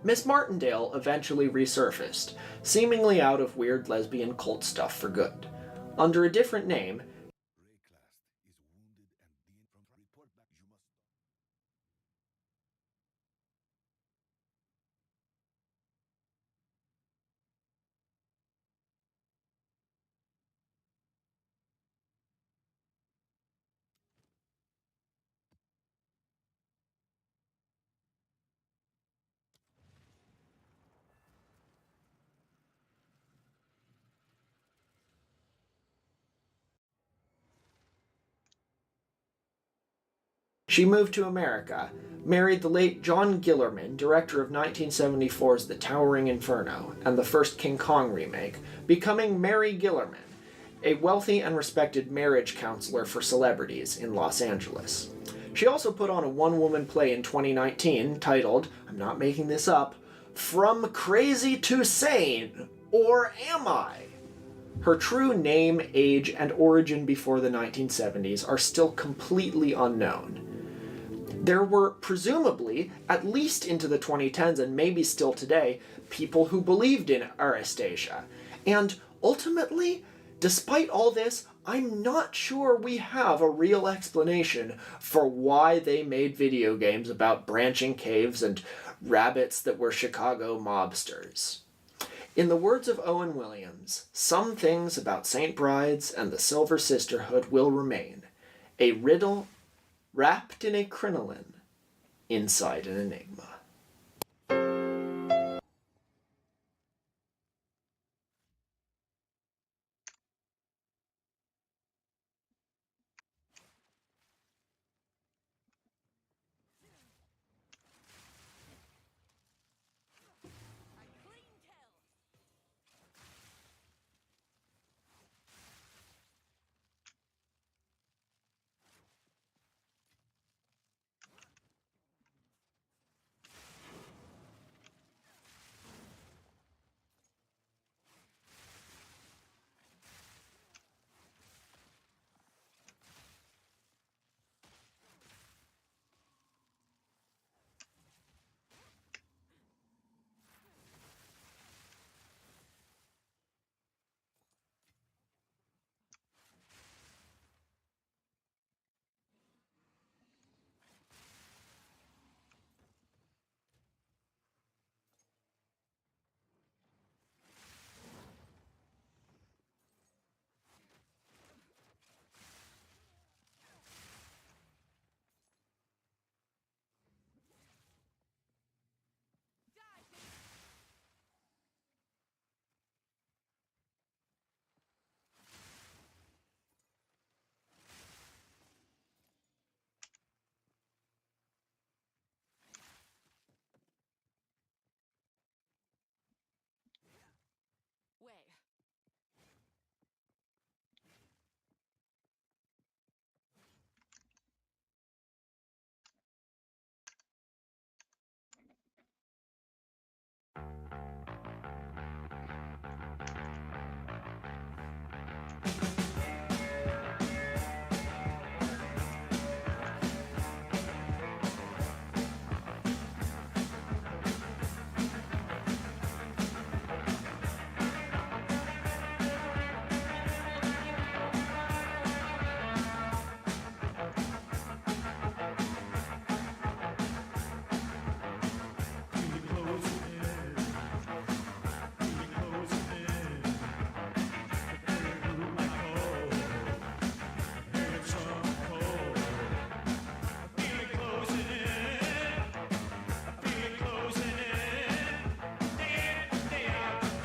Miss Martindale eventually resurfaced, seemingly out of weird lesbian cult stuff for good. Under a different name, she moved to America, married the late John Gillerman, director of 1974's The Towering Inferno and the first King Kong remake, becoming Mary Gillerman, a wealthy and respected marriage counselor for celebrities in Los Angeles. She also put on a one-woman play in 2019 titled, I'm not making this up, From Crazy to Sane, or Am I? Her true name, age, and origin before the 1970s are still completely unknown. There were presumably, at least into the 2010s and maybe still today, people who believed in Arastasia. And ultimately, despite all this, I'm not sure we have a real explanation for why they made video games about branching caves and rabbits that were Chicago mobsters. In the words of Owen Williams, some things about St. Bride's and the Silver Sisterhood will remain. A riddle wrapped in a crinoline inside an enigma.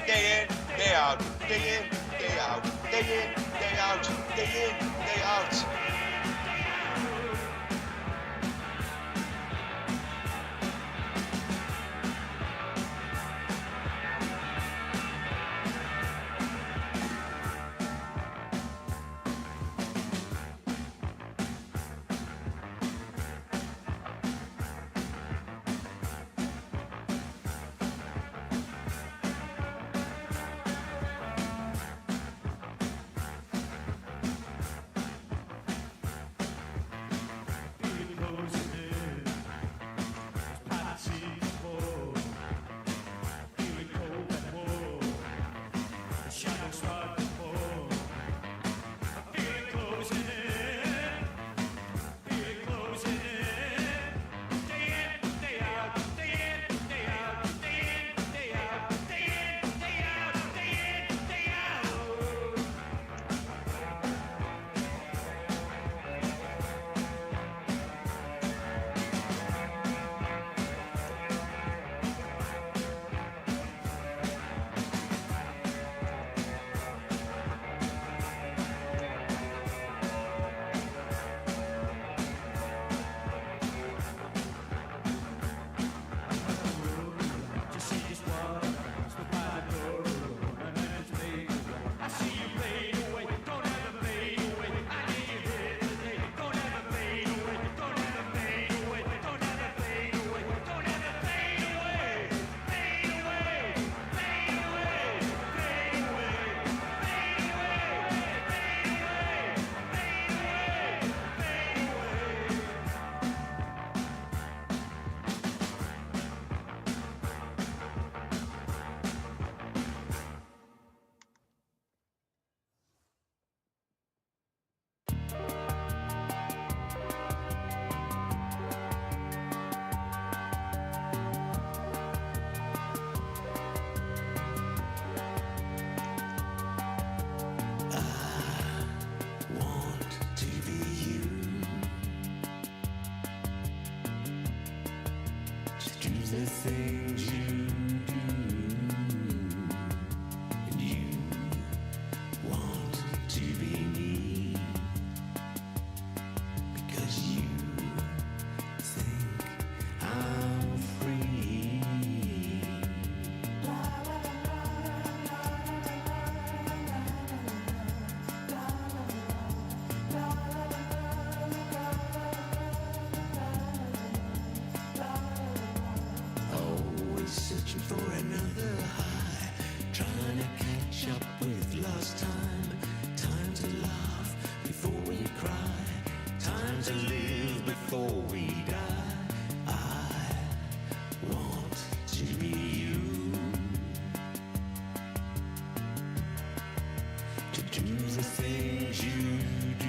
Day in, day out, day in, day out, day in, day out, day in, day out. the things you do, and you want to be me, because you think I'm free. Always searching for another high, trying to catch up with lost time. Time to laugh before we cry, time to live before we die. I want to be you, to do the things you do.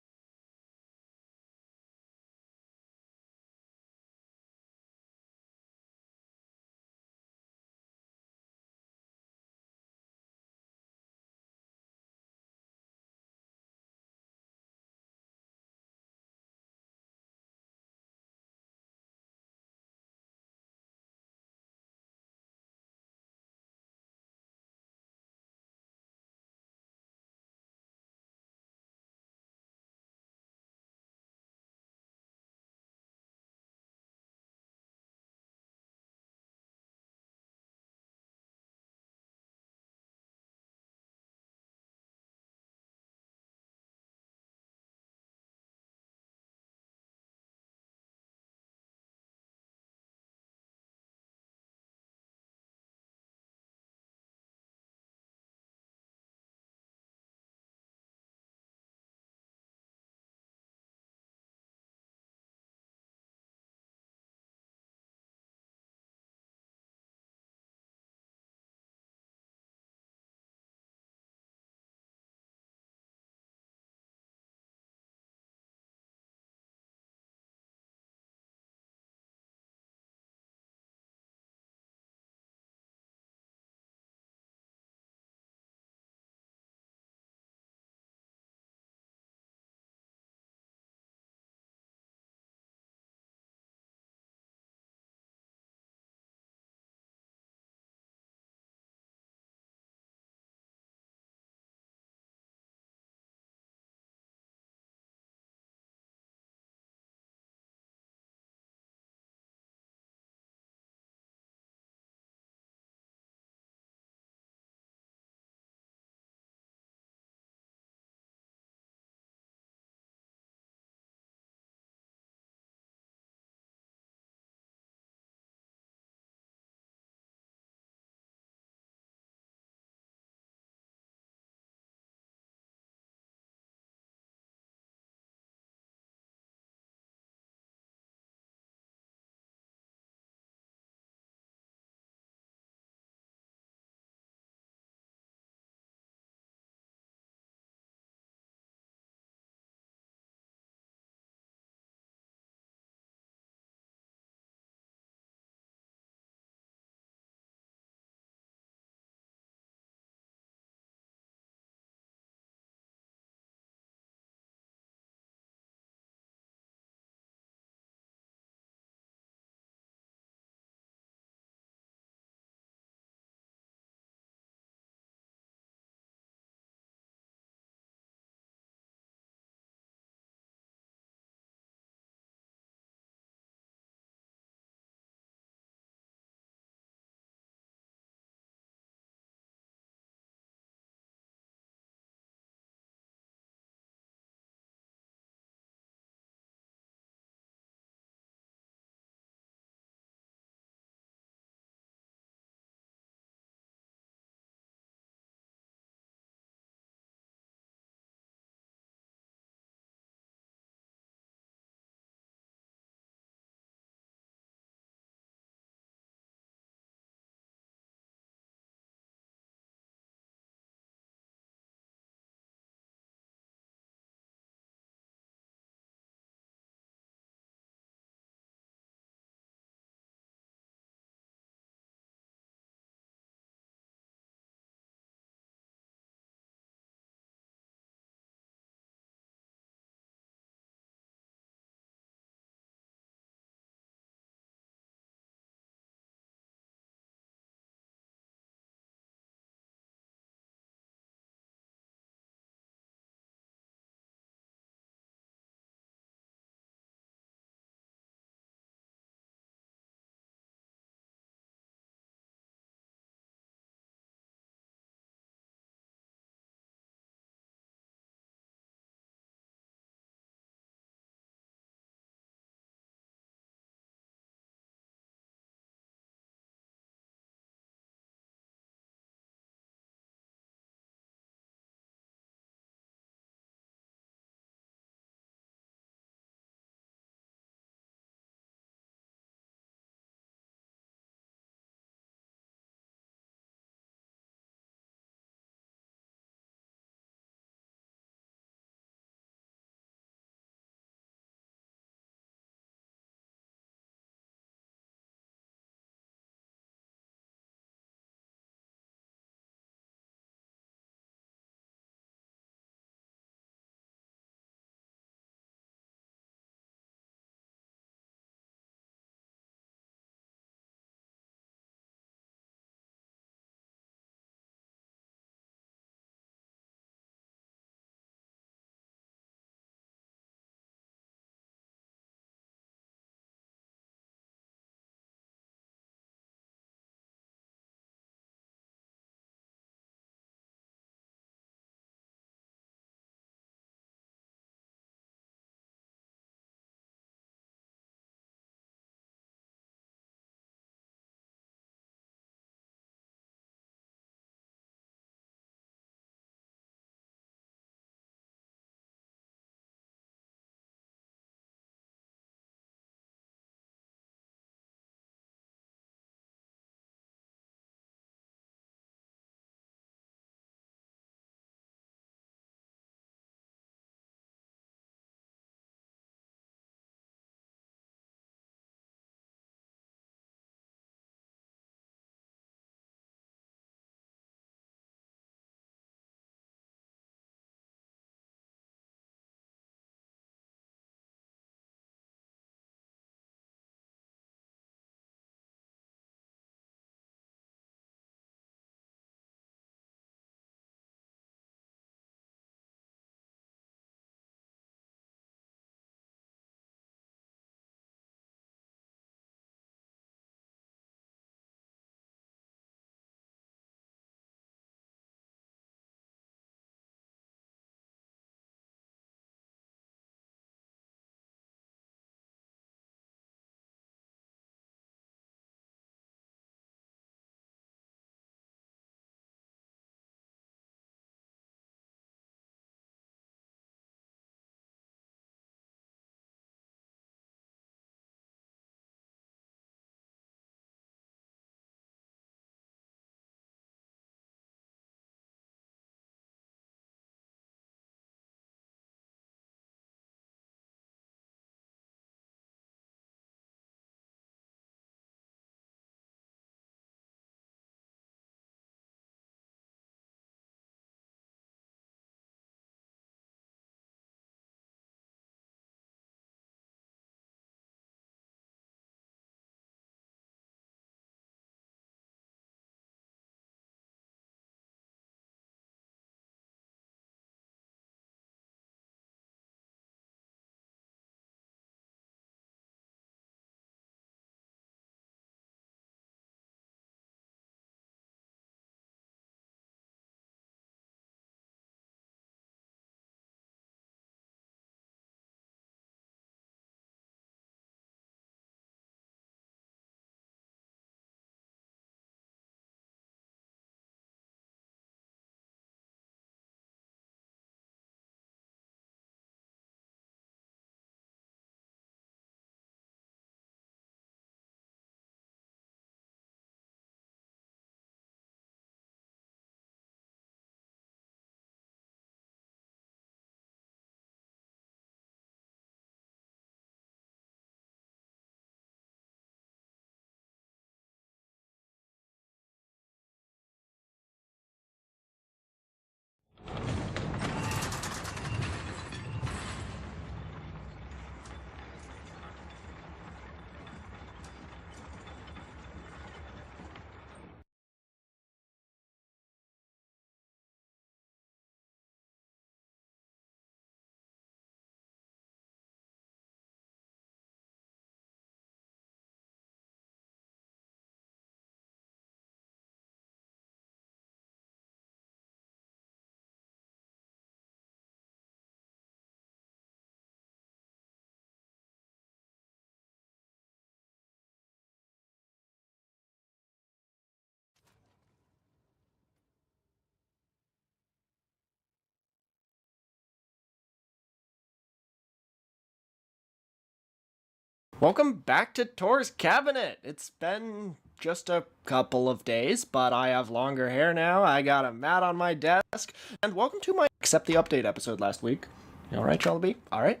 Welcome back to Tor's Cabinet. It's been just a couple of days, but I have longer hair now. I got a mat on my desk. And welcome to my Accept the Update episode last week. You all right, Shelby? All right?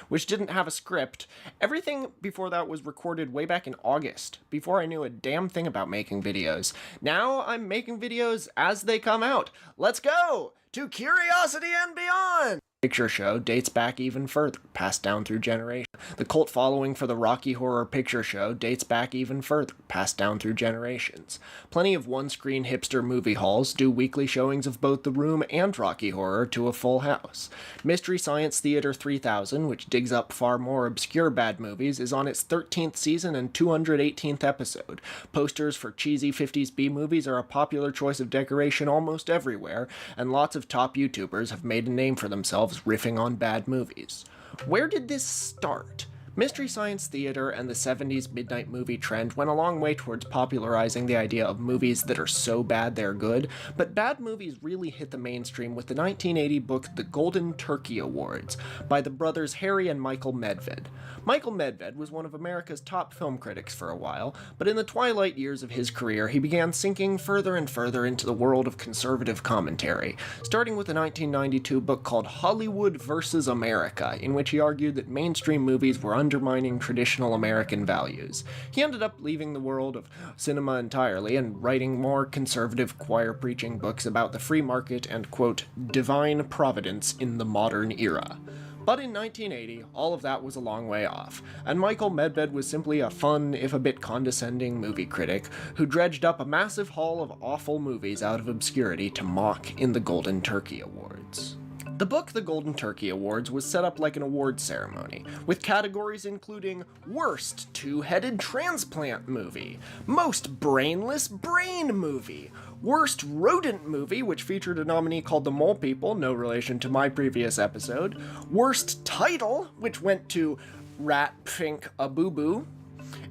Which didn't have a script. Everything before that was recorded way back in August, before I knew a damn thing about making videos. Now I'm making videos as they come out. Let's go to Curiosity and Beyond! Picture Show dates back even further, passed down through generations. The cult following for the Rocky Horror Picture Show dates back even further, passed down through generations. Plenty of one-screen hipster movie halls do weekly showings of both The Room and Rocky Horror to a full house. Mystery Science Theater 3000, which digs up far more obscure bad movies, is on its 13th season and 218th episode. Posters for cheesy 50s B-movies are a popular choice of decoration almost everywhere, and lots of top YouTubers have made a name for themselves riffing on bad movies. Where did this start? Mystery Science Theater and the 70s midnight movie trend went a long way towards popularizing the idea of movies that are so bad they're good, but bad movies really hit the mainstream with the 1980 book The Golden Turkey Awards by the brothers Harry and Michael Medved. Michael Medved was one of America's top film critics for a while, but in the twilight years of his career he began sinking further and further into the world of conservative commentary, starting with a 1992 book called Hollywood vs. America, in which he argued that mainstream movies were undermining traditional American values. He ended up leaving the world of cinema entirely and writing more conservative choir-preaching books about the free market and, quote, divine providence in the modern era. But in 1980, all of that was a long way off, and Michael Medved was simply a fun, if a bit condescending, movie critic who dredged up a massive haul of awful movies out of obscurity to mock in the Golden Turkey Awards. The book The Golden Turkey Awards was set up like an awards ceremony, with categories including Worst Two-Headed Transplant Movie, Most Brainless Brain Movie, Worst Rodent Movie, which featured a nominee called The Mole People, no relation to my previous episode, Worst Title, which went to Rat Pink a Boo Boo,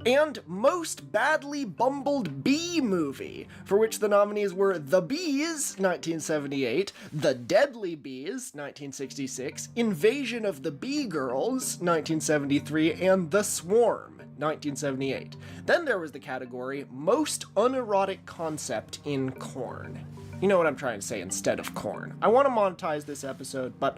and Most Badly Bumbled Bee Movie, for which the nominees were The Bees, 1978, The Deadly Bees, 1966, Invasion of the Bee Girls, 1973, and The Swarm, 1978. Then there was the category Most Unerotic Concept in Corn. You know what I'm trying to say instead of corn. I want to monetize this episode, but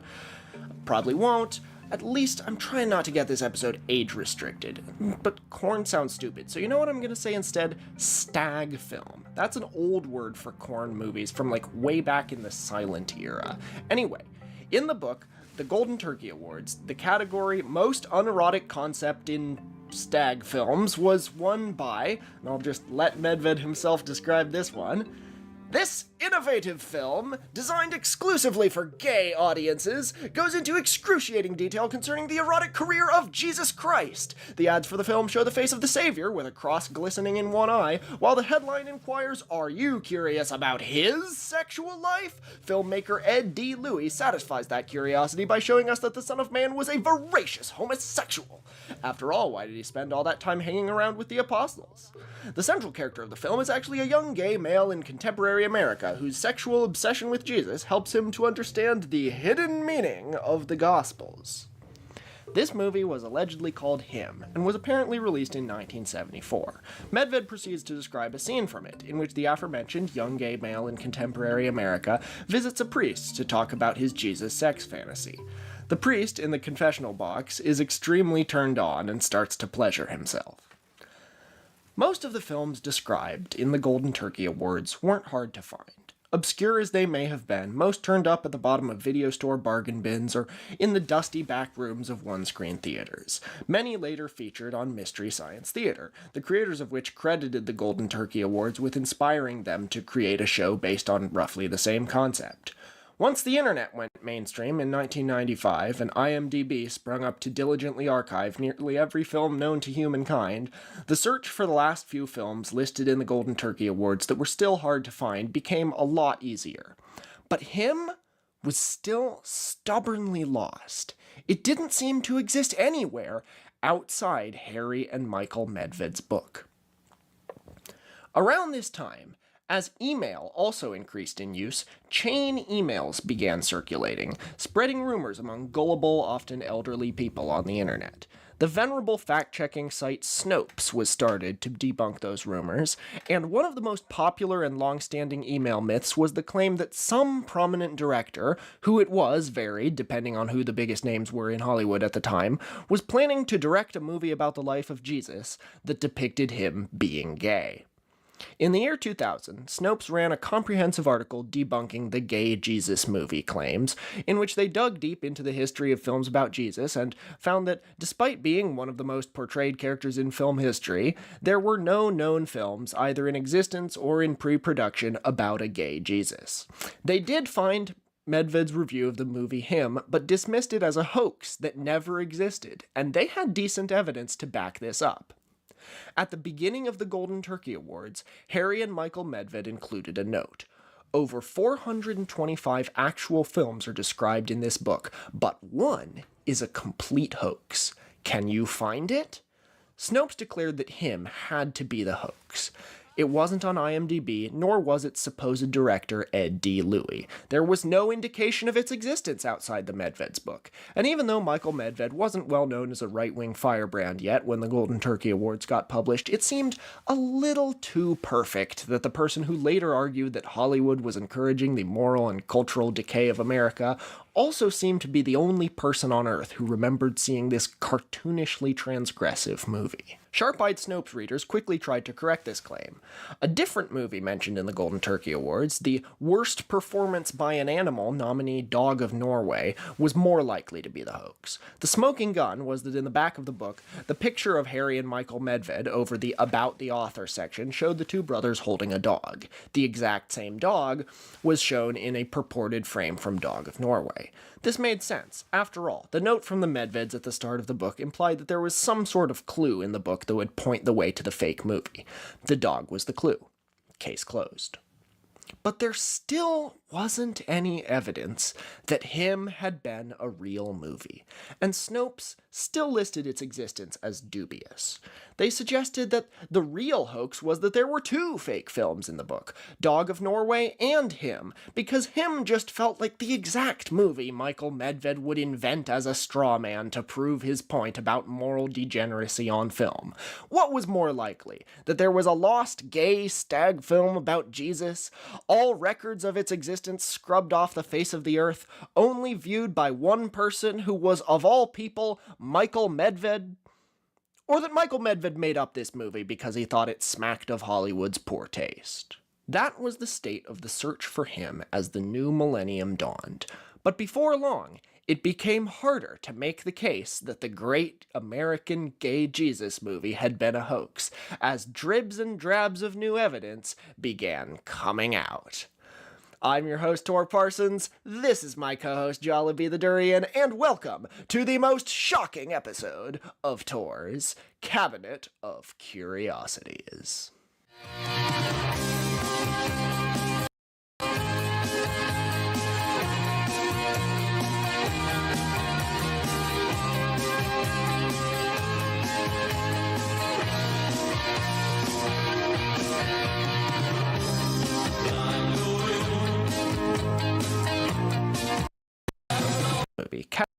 probably won't. At least I'm trying not to get this episode age-restricted. But corn sounds stupid, so you know what I'm gonna say instead? Stag film. That's an old word for corn movies from like way back in the silent era. Anyway, in the book, The Golden Turkey Awards, the category Most Unerotic Concept in Stag Films was won by, and I'll just let Medved himself describe this one, this innovative film, designed exclusively for gay audiences, goes into excruciating detail concerning the erotic career of Jesus Christ. The ads for the film show the face of the Savior with a cross glistening in one eye, while the headline inquires, "Are you curious about his sexual life?" Filmmaker Ed D. Louis satisfies that curiosity by showing us that the Son of Man was a voracious homosexual. After all, why did he spend all that time hanging around with the apostles? The central character of the film is actually a young gay male in contemporary America whose sexual obsession with Jesus helps him to understand the hidden meaning of the Gospels. This movie was allegedly called Him, and was apparently released in 1974. Medved proceeds to describe a scene from it, in which the aforementioned young gay male in contemporary America visits a priest to talk about his Jesus sex fantasy. The priest, in the confessional box, is extremely turned on and starts to pleasure himself. Most of the films described in the Golden Turkey Awards weren't hard to find. Obscure as they may have been, most turned up at the bottom of video store bargain bins or in the dusty back rooms of one-screen theaters. Many later featured on Mystery Science Theater, the creators of which credited the Golden Turkey Awards with inspiring them to create a show based on roughly the same concept. Once the internet went mainstream in 1995 and IMDb sprung up to diligently archive nearly every film known to humankind, the search for the last few films listed in the Golden Turkey Awards that were still hard to find became a lot easier. But Him was still stubbornly lost. It didn't seem to exist anywhere outside Harry and Michael Medved's book. Around this time, as email also increased in use, chain emails began circulating, spreading rumors among gullible, often elderly people on the internet. The venerable fact-checking site Snopes was started to debunk those rumors, and one of the most popular and long-standing email myths was the claim that some prominent director, who it was varied depending on who the biggest names were in Hollywood at the time, was planning to direct a movie about the life of Jesus that depicted him being gay. In the year 2000, Snopes ran a comprehensive article debunking the gay Jesus movie claims, in which they dug deep into the history of films about Jesus and found that, despite being one of the most portrayed characters in film history, there were no known films, either in existence or in pre-production, about a gay Jesus. They did find Medved's review of the movie Him, but dismissed it as a hoax that never existed, and they had decent evidence to back this up. At the beginning of the Golden Turkey Awards, Harry and Michael Medved included a note. Over 425 actual films are described in this book, but one is a complete hoax. Can you find it? Snopes declared that Him had to be the hoax. It wasn't on IMDb, nor was its supposed director Ed D. Louie. There was no indication of its existence outside the Medved's book. And even though Michael Medved wasn't well known as a right-wing firebrand yet when the Golden Turkey Awards got published, it seemed a little too perfect that the person who later argued that Hollywood was encouraging the moral and cultural decay of America also seemed to be the only person on Earth who remembered seeing this cartoonishly transgressive movie. Sharp-eyed Snopes readers quickly tried to correct this claim. A different movie mentioned in the Golden Turkey Awards, the Worst Performance by an Animal nominee Dog of Norway, was more likely to be the hoax. The smoking gun was that in the back of the book, the picture of Harry and Michael Medved over the About the Author section showed the two brothers holding a dog. The exact same dog was shown in a purported frame from Dog of Norway. This made sense. After all, the note from the Medveds at the start of the book implied that there was some sort of clue in the book that would point the way to the fake movie. The dog was the clue. Case closed. But there still wasn't any evidence that Him had been a real movie, and Snopes still listed its existence as dubious. They suggested that the real hoax was that there were two fake films in the book, Dog of Norway and Him, because Him just felt like the exact movie Michael Medved would invent as a straw man to prove his point about moral degeneracy on film. What was more likely? That there was a lost gay stag film about Jesus, all records of its existence scrubbed off the face of the earth, only viewed by one person who was, of all people, Michael Medved? Or that Michael Medved made up this movie because he thought it smacked of Hollywood's poor taste? That was the state of the search for Him as the new millennium dawned. But before long, it became harder to make the case that the great American gay Jesus movie had been a hoax, as dribs and drabs of new evidence began coming out. I'm your host, Tor Parsons, this is my co-host, Jollibee the Durian, and welcome to the most shocking episode of Tor's Cabinet of Curiosities.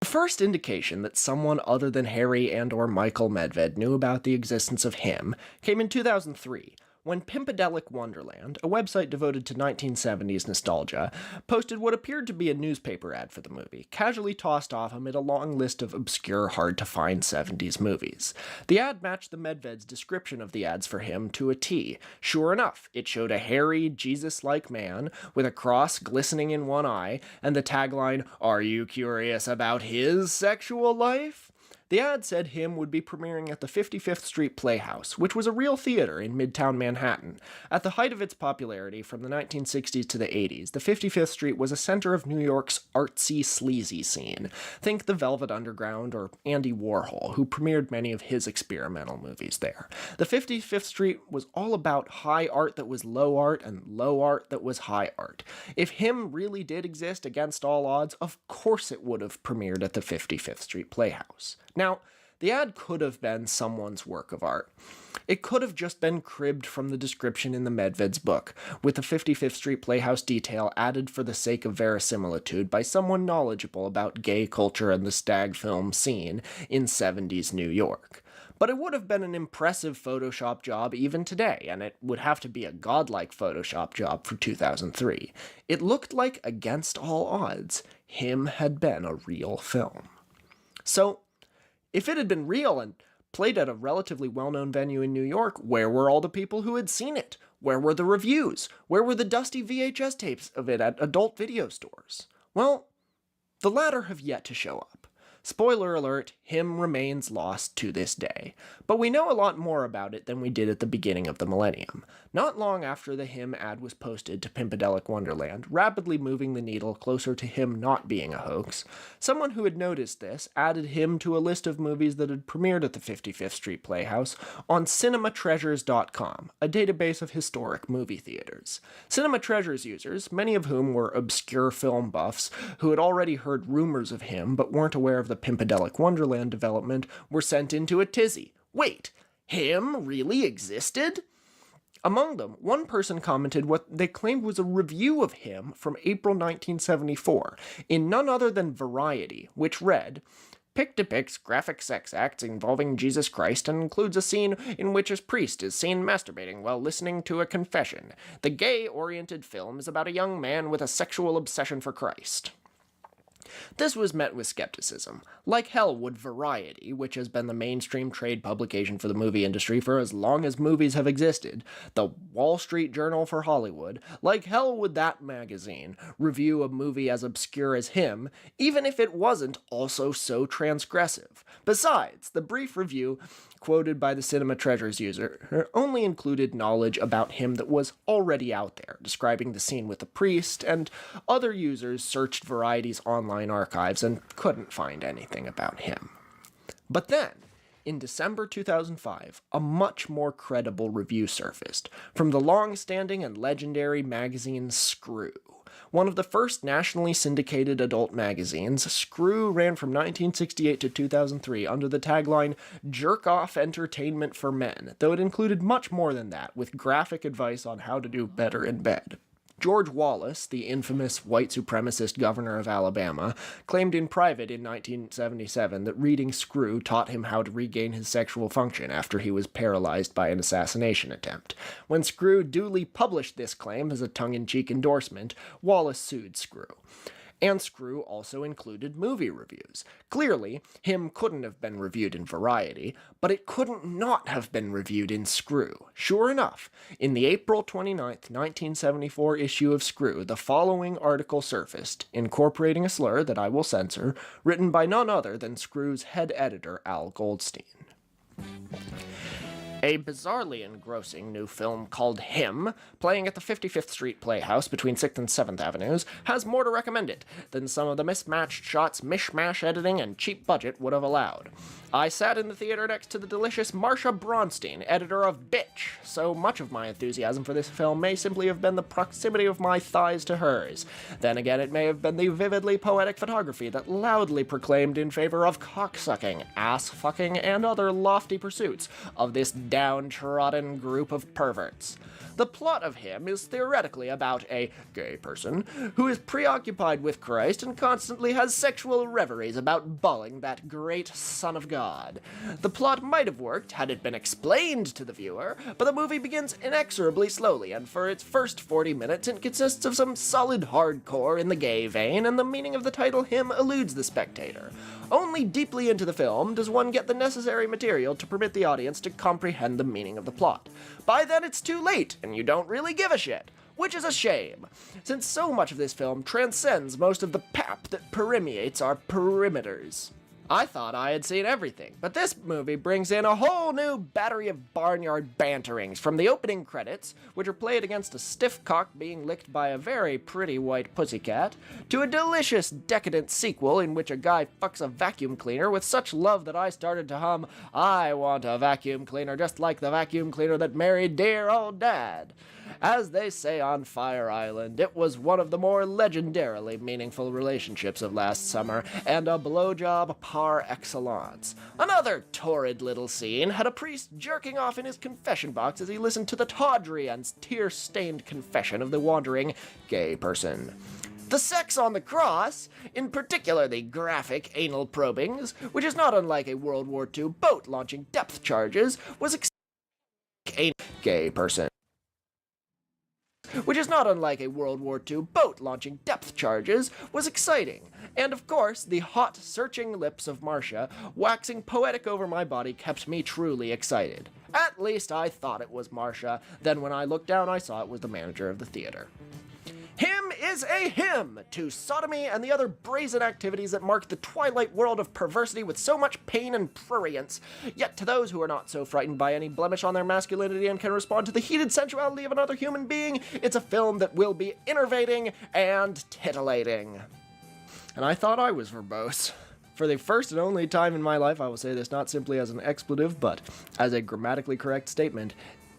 The first indication that someone other than Harry and or Michael Medved knew about the existence of Him came in 2003, when Pimpadelic Wonderland, a website devoted to 1970s nostalgia, posted what appeared to be a newspaper ad for the movie, casually tossed off amid a long list of obscure, hard-to-find 70s movies. The ad matched the Medved's description of the ads for Him to a T. Sure enough, it showed a hairy, Jesus-like man with a cross glistening in one eye, and the tagline, "Are you curious about his sexual life?" The ad said Him would be premiering at the 55th Street Playhouse, which was a real theater in Midtown Manhattan. At the height of its popularity from the 1960s to the 80s, the 55th Street was a center of New York's artsy, sleazy scene. Think the Velvet Underground or Andy Warhol, who premiered many of his experimental movies there. The 55th Street was all about high art that was low art and low art that was high art. If Him really did exist against all odds, of course it would have premiered at the 55th Street Playhouse. Now, the ad could have been someone's work of art. It could have just been cribbed from the description in the Medved's book, with the 55th Street Playhouse detail added for the sake of verisimilitude by someone knowledgeable about gay culture and the stag film scene in 70s New York. But it would have been an impressive Photoshop job even today, and it would have to be a godlike Photoshop job for 2003. It looked like, against all odds, Him had been a real film. So, if it had been real and played at a relatively well-known venue in New York, where were all the people who had seen it? Where were the reviews? Where were the dusty VHS tapes of it at adult video stores? Well, the latter have yet to show up. Spoiler alert, Him remains lost to this day. But we know a lot more about it than we did at the beginning of the millennium. Not long after the Him ad was posted to Pimpedelic Wonderland, rapidly moving the needle closer to Him not being a hoax, someone who had noticed this added Him to a list of movies that had premiered at the 55th Street Playhouse on cinematreasures.com, a database of historic movie theaters. Cinema Treasures users, many of whom were obscure film buffs who had already heard rumors of Him but weren't aware of the Pimpedelic Wonderland development, were sent into a tizzy. Wait, Him really existed? Among them, one person commented what they claimed was a review of Him from April 1974, in none other than Variety, which read, "Pic depicts graphic sex acts involving Jesus Christ and includes a scene in which a priest is seen masturbating while listening to a confession. The gay-oriented film is about a young man with a sexual obsession for Christ." This was met with skepticism. Like hell would Variety, which has been the mainstream trade publication for the movie industry for as long as movies have existed, the Wall Street Journal for Hollywood, like hell would that magazine review a movie as obscure as Him, even if it wasn't also so transgressive. Besides, the brief review quoted by the Cinema Treasures user only included knowledge about Him that was already out there, describing the scene with the priest, and other users searched Variety's online archives and couldn't find anything about Him. But then, in December 2005, a much more credible review surfaced from the long-standing and legendary magazine Screw. One of the first nationally syndicated adult magazines, Screw ran from 1968 to 2003 under the tagline, "Jerk-off entertainment for men," though it included much more than that, with graphic advice on how to do better in bed. George Wallace, the infamous white supremacist governor of Alabama, claimed in private in 1977 that reading Screw taught him how to regain his sexual function after he was paralyzed by an assassination attempt. When Screw duly published this claim as a tongue-in-cheek endorsement, Wallace sued Screw. And Screw also included movie reviews. Clearly, Him couldn't have been reviewed in Variety, but it couldn't not have been reviewed in Screw. Sure enough, in the April 29, 1974 issue of Screw, the following article surfaced, incorporating a slur that I will censor, written by none other than Screw's head editor, Al Goldstein. A bizarrely engrossing new film called Him, playing at the 55th Street Playhouse between 6th and 7th Avenues, has more to recommend it than some of the mismatched shots, mishmash editing, and cheap budget would have allowed. I sat in the theater next to the delicious Marsha Bronstein, editor of Bitch, so much of my enthusiasm for this film may simply have been the proximity of my thighs to hers. Then again, it may have been the vividly poetic photography that loudly proclaimed in favor of cocksucking, ass-fucking, and other lofty pursuits of this downtrodden group of perverts. The plot of Him is theoretically about a gay person who is preoccupied with Christ and constantly has sexual reveries about bullying that great Son of God. The plot might have worked had it been explained to the viewer, but the movie begins inexorably slowly, and for its first 40 minutes it consists of some solid hardcore in the gay vein, and the meaning of the title Him eludes the spectator. Only deeply into the film does one get the necessary material to permit the audience to comprehend the meaning of the plot. By then it's too late, and you don't really give a shit. Which is a shame, since so much of this film transcends most of the pap that permeates our perimeters. I thought I had seen everything, but this movie brings in a whole new battery of barnyard banterings, from the opening credits, which are played against a stiff cock being licked by a very pretty white pussycat, to a delicious decadent sequel in which a guy fucks a vacuum cleaner with such love that I started to hum, "I want a vacuum cleaner just like the vacuum cleaner that married dear old Dad." As they say on Fire Island, it was one of the more legendarily meaningful relationships of last summer, and a blowjob par excellence. Another torrid little scene had a priest jerking off in his confession box as he listened to the tawdry and tear-stained confession of the wandering gay person. The sex on the cross, in particular the graphic anal probings, which is not unlike a World War II boat launching depth charges, was a gay person. Which is not unlike a World War II boat launching depth charges, was exciting. And of course, the hot, searching lips of Marcia, waxing poetic over my body, kept me truly excited. At least I thought it was Marcia. Then when I looked down, I saw it was the manager of the theater. Hymn is a hymn to sodomy and the other brazen activities that mark the twilight world of perversity with so much pain and prurience. Yet to those who are not so frightened by any blemish on their masculinity and can respond to the heated sensuality of another human being, it's a film that will be enervating and titillating. And I thought I was verbose. For the first and only time in my life, I will say this not simply as an expletive, but as a grammatically correct statement.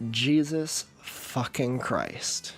Jesus fucking Christ.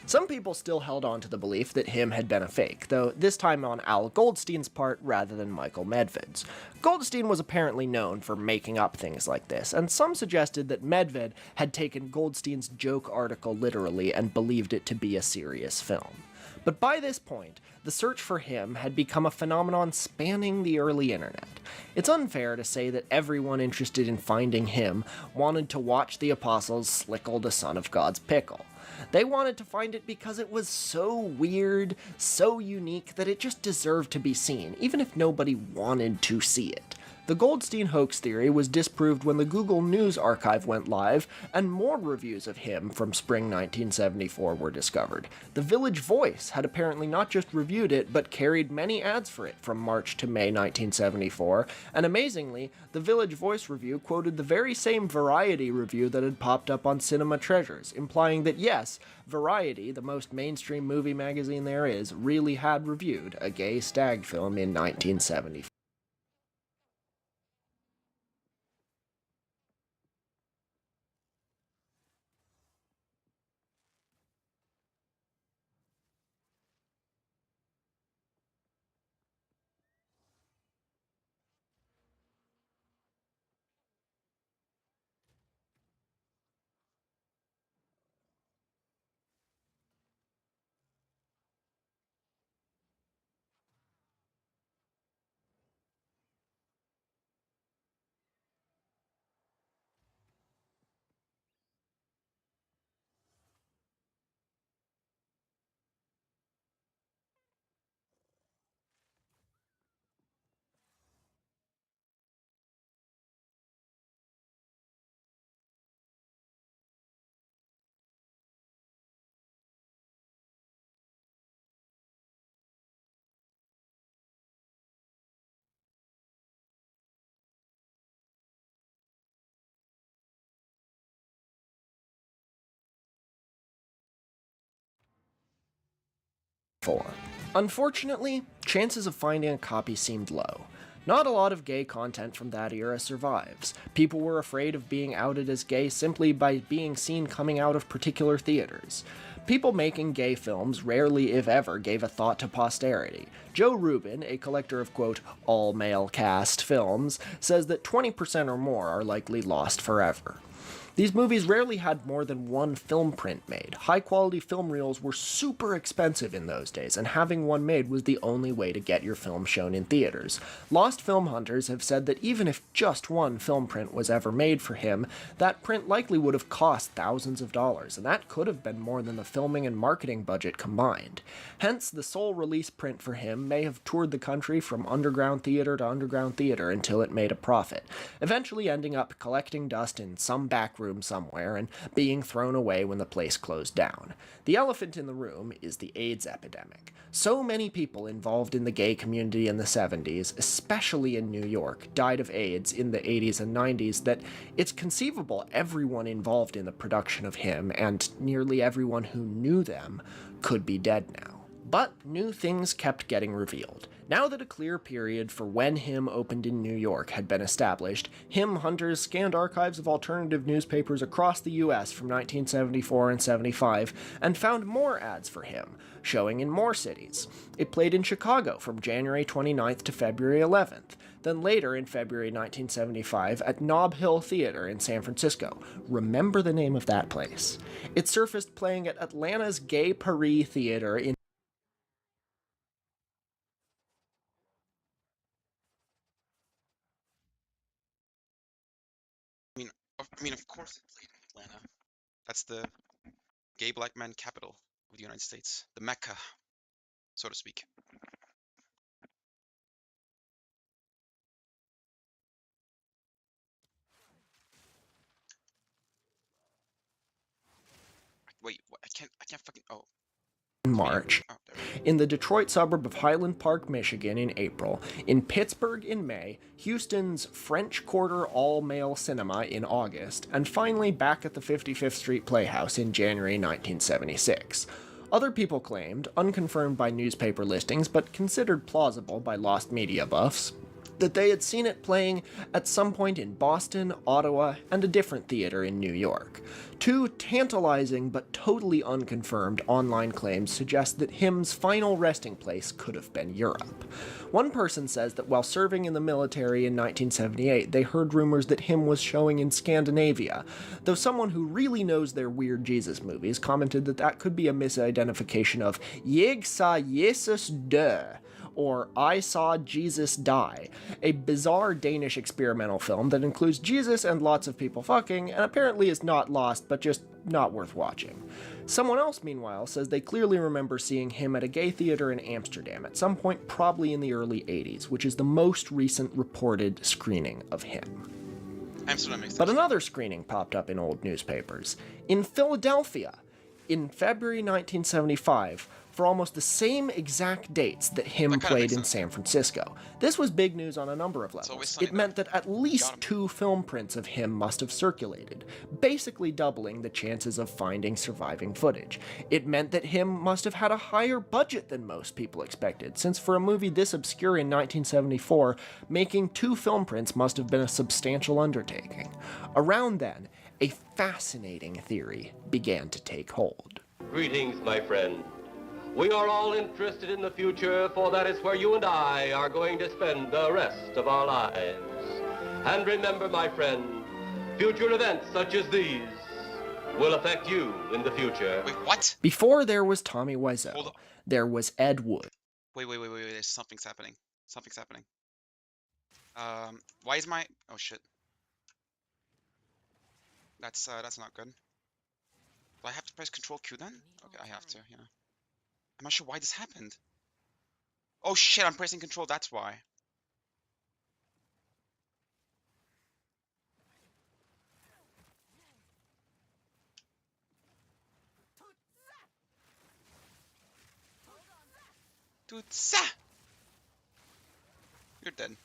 Some people still held on to the belief that Him had been a fake, though this time on Al Goldstein's part rather than Michael Medved's. Goldstein was apparently known for making up things like this, and some suggested that Medved had taken Goldstein's joke article literally and believed it to be a serious film. But by this point, the search for Him had become a phenomenon spanning the early internet. It's unfair to say that everyone interested in finding Him wanted to watch the apostles slickle the Son of God's pickle. They wanted to find it because it was so weird, so unique, that it just deserved to be seen, even if nobody wanted to see it. The Goldstein hoax theory was disproved when the Google News Archive went live, and more reviews of Him from spring 1974 were discovered. The Village Voice had apparently not just reviewed it, but carried many ads for it from March to May 1974, and amazingly, the Village Voice review quoted the very same Variety review that had popped up on Cinema Treasures, implying that yes, Variety, the most mainstream movie magazine there is, really had reviewed a gay stag film in 1974. Unfortunately, chances of finding a copy seemed low. Not a lot of gay content from that era survives. People were afraid of being outed as gay simply by being seen coming out of particular theaters. People making gay films rarely, if ever, gave a thought to posterity. Joe Rubin, a collector of, quote, all-male cast films, says that 20% or more are likely lost forever. These movies rarely had more than one film print made. High-quality film reels were super expensive in those days, and having one made was the only way to get your film shown in theaters. Lost film hunters have said that even if just one film print was ever made for Him, that print likely would have cost thousands of dollars, and that could have been more than the filming and marketing budget combined. Hence, the sole release print for Him may have toured the country from underground theater to underground theater until it made a profit, eventually ending up collecting dust in some back room somewhere and being thrown away when the place closed down. The elephant in the room is the AIDS epidemic. So many people involved in the gay community in the 70s, especially in New York, died of AIDS in the 80s and 90s that it's conceivable everyone involved in the production of Him, and nearly everyone who knew them, could be dead now. But new things kept getting revealed. Now that a clear period for when HIM opened in New York had been established, HIM hunters scanned archives of alternative newspapers across the US from 1974 and 75 and found more ads for HIM, showing in more cities. It played in Chicago from January 29th to February 11th, then later in February 1975 at Nob Hill Theater in San Francisco. Remember the name of that place. It surfaced playing at Atlanta's Gay Paris Theater in Of course it played in Atlanta. That's the gay black man capital of the United States, the Mecca, so to speak. Wait, what? I can't fucking. Oh, March, oh, there we go. in the Detroit suburb of Highland Park, Michigan in April, in Pittsburgh in May, Houston's French Quarter All-Male Cinema in August, and finally back at the 55th Street Playhouse in January 1976. Other people claimed, unconfirmed by newspaper listings but considered plausible by lost media buffs, that they had seen it playing at some point in Boston, Ottawa, and a different theater in New York. Two tantalizing but totally unconfirmed online claims suggest that HIM's final resting place could have been Europe. One person says that while serving in the military in 1978, they heard rumors that HIM was showing in Scandinavia, though someone who really knows their weird Jesus movies commented that that could be a misidentification of Jeg sa Jesus dø, or I Saw Jesus Die, a bizarre Danish experimental film that includes Jesus and lots of people fucking, and apparently is not lost, but just not worth watching. Someone else, meanwhile, says they clearly remember seeing HIM at a gay theater in Amsterdam at some point probably in the early 80s, which is the most recent reported screening of HIM. Amsterdam makes But sense. another screening popped up in old newspapers. In Philadelphia, in February 1975, for almost the same exact dates that HIM That kinda played makes in sense. San Francisco. This was big news on a number of always levels. sunny It meant there. that at Got least 'em. 2 film prints of HIM must have circulated, basically doubling the chances of finding surviving footage. It meant that HIM must have had a higher budget than most people expected, since for a movie this obscure in 1974, making 2 film prints must have been a substantial undertaking. Around then, a fascinating theory began to take hold. Greetings, my friend. We are all interested in the future, for that is where you and I are going to spend the rest of our lives. And remember, my friend, future events such as these will affect you in the future. Wait, what? Before there was Tommy Hold Wiseau, on. there was Ed Wood. Wait. There's something's happening. Something's happening. Why is my? Oh shit. That's not good. Do I have to press Control Q then? Okay, I have to. Yeah. I'm not sure why this happened. Oh shit! I'm pressing Control. That's why. Tutsa! You're dead.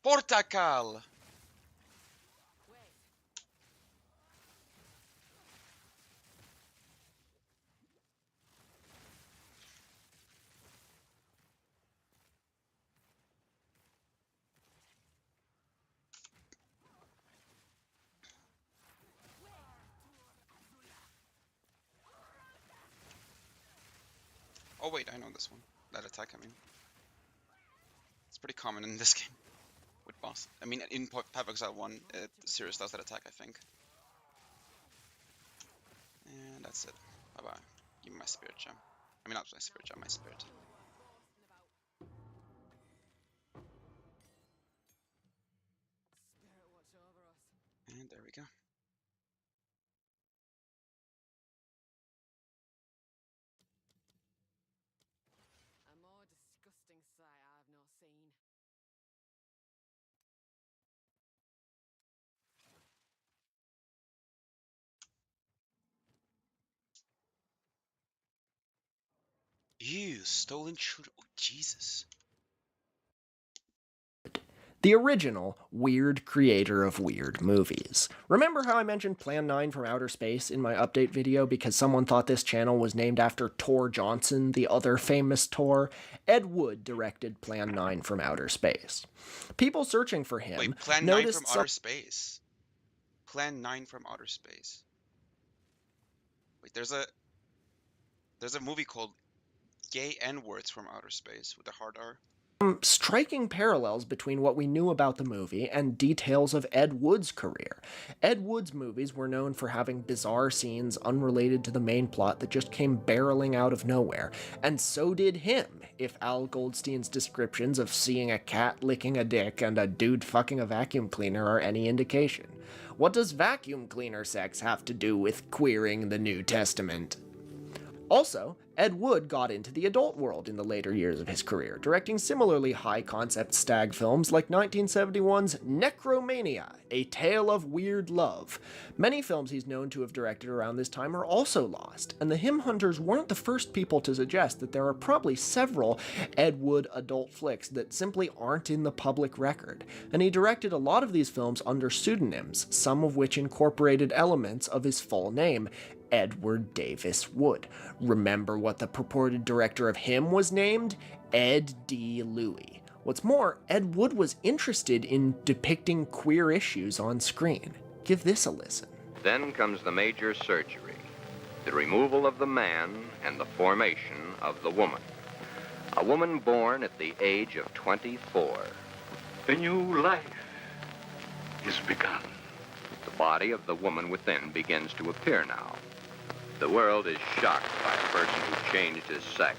Portakal! Oh wait, I know this one. That attack, I mean. It's pretty common in this game. With boss. I mean, in Path of Exile 1, Sirius does that attack, I think. And that's it. Bye-bye. Give me my spirit gem. I mean, not my spirit gem, my spirit. And there we go. A more disgusting sight I've not seen. Ew, stolen children. Oh, Jesus. The original weird creator of weird movies. Remember how I mentioned Plan 9 from Outer Space in my update video because someone thought this channel was named after Tor Johnson, the other famous Tor? Ed Wood directed Plan 9 from Outer Space. People searching for him Wait, Plan 9 noticed from Outer Space. Plan 9 from Outer Space. Wait, there's a movie called Gay N-Words from Outer Space with a hard R. Striking parallels between what we knew about the movie and details of Ed Wood's career. Ed Wood's movies were known for having bizarre scenes unrelated to the main plot that just came barreling out of nowhere, and so did him, if Al Goldstein's descriptions of seeing a cat licking a dick and a dude fucking a vacuum cleaner are any indication. What does vacuum cleaner sex have to do with queering the New Testament? Also, Ed Wood got into the adult world in the later years of his career, directing similarly high-concept stag films like 1971's Necromania, A Tale of Weird Love. Many films he's known to have directed around this time are also lost, and the Hymn Hunters weren't the first people to suggest that there are probably several Ed Wood adult flicks that simply aren't in the public record, and he directed a lot of these films under pseudonyms, some of which incorporated elements of his full name, Edward Davis Wood. Remember what the purported director of him was named? Ed D. Louis. What's more, Ed Wood was interested in depicting queer issues on screen. Give this a listen. Then comes the major surgery, the removal of the man and the formation of the woman. A woman born at the age of 24. A new life is begun. The body of the woman within begins to appear now. The world is shocked by a person who changed his sex.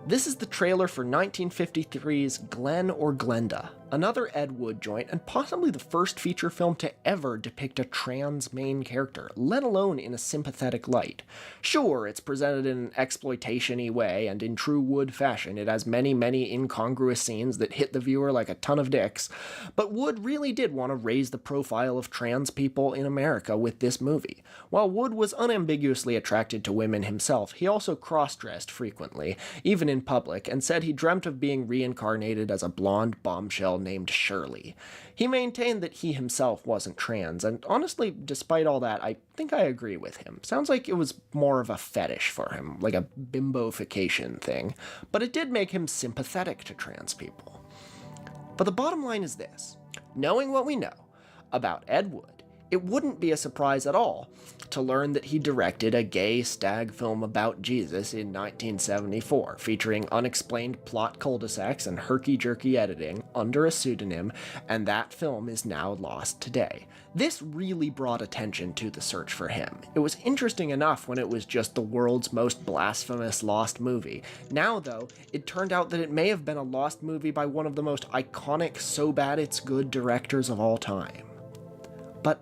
This is the trailer for 1953's Glenn or Glenda, another Ed Wood joint and possibly the first feature film to ever depict a trans main character, let alone in a sympathetic light. Sure, it's presented in an exploitation-y way, and in true Wood fashion, it has many, many incongruous scenes that hit the viewer like a ton of dicks, but Wood really did want to raise the profile of trans people in America with this movie. While Wood was unambiguously attracted to women himself, he also cross-dressed frequently, even in public, and said he dreamt of being reincarnated as a blonde bombshell named Shirley. He maintained that he himself wasn't trans, and honestly, despite all that, I think I agree with him. Sounds like it was more of a fetish for him, like a bimbofication thing, but it did make him sympathetic to trans people. But the bottom line is this. Knowing what we know about Ed Wood, it wouldn't be a surprise at all to learn that he directed a gay stag film about Jesus in 1974, featuring unexplained plot cul-de-sacs and herky-jerky editing under a pseudonym, and that film is now lost today. This really brought attention to the search for him. It was interesting enough when it was just the world's most blasphemous lost movie. Now, though, it turned out that it may have been a lost movie by one of the most iconic so-bad-it's-good directors of all time. But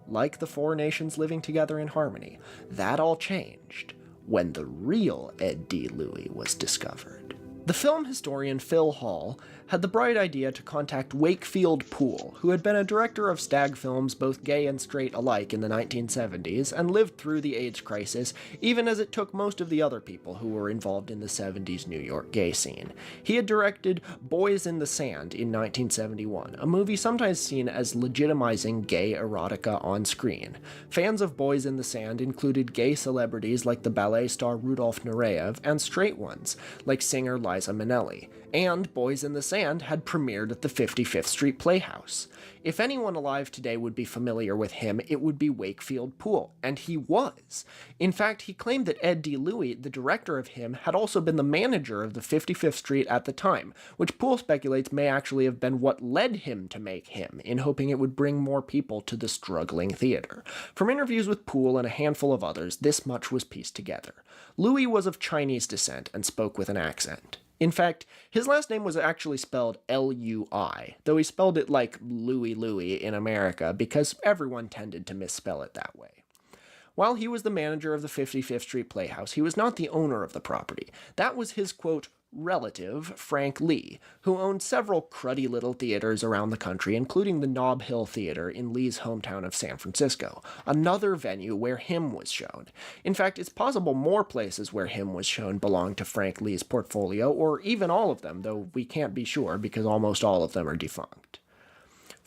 like the four nations living together in harmony, that all changed when the real Ed D. Louis was discovered. The film historian Phil Hall had the bright idea to contact Wakefield Poole, who had been a director of stag films both gay and straight alike in the 1970s, and lived through the AIDS crisis, even as it took most of the other people who were involved in the 70s New York gay scene. He had directed Boys in the Sand in 1971, a movie sometimes seen as legitimizing gay erotica on screen. Fans of Boys in the Sand included gay celebrities like the ballet star Rudolf Nureyev, and straight ones, like singer Liza Minnelli. And Boys in the Sand had premiered at the 55th Street Playhouse. If anyone alive today would be familiar with him, it would be Wakefield Poole, and he was. In fact, he claimed that Ed D. Louis, the director of him, had also been the manager of the 55th Street at the time, which Poole speculates may actually have been what led him to make him, in hoping it would bring more people to the struggling theater. From interviews with Poole and a handful of others, this much was pieced together. Louis was of Chinese descent and spoke with an accent. In fact, his last name was actually spelled L-U-I, though he spelled it like Louie Louie in America because everyone tended to misspell it that way. While he was the manager of the 55th Street Playhouse, he was not the owner of the property. That was his, quote, relative, Frank Lee, who owned several cruddy little theaters around the country, including the Nob Hill Theater in Lee's hometown of San Francisco, another venue where Him was shown. In fact, it's possible more places where Him was shown belong to Frank Lee's portfolio, or even all of them, though we can't be sure because almost all of them are defunct.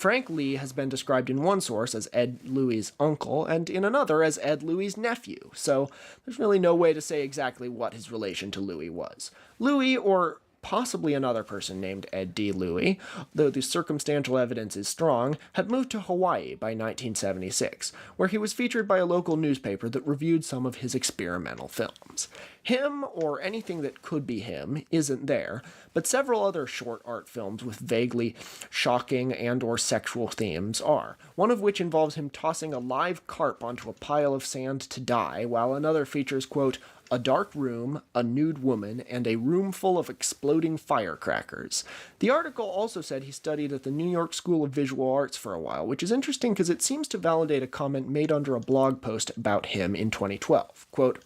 Frank Lee has been described in one source as Ed Louis' uncle and in another as Ed Louis' nephew, so there's really no way to say exactly what his relation to Louis was. Louis, or possibly another person named Ed D. Louis, though the circumstantial evidence is strong, had moved to Hawaii by 1976, where he was featured by a local newspaper that reviewed some of his experimental films. Him, or anything that could be him, isn't there, but several other short art films with vaguely shocking and or sexual themes are, one of which involves him tossing a live carp onto a pile of sand to die, while another features, quote, a dark room, a nude woman, and a room full of exploding firecrackers. The article also said he studied at the New York School of Visual Arts for a while, which is interesting because it seems to validate a comment made under a blog post about him in 2012. Quote,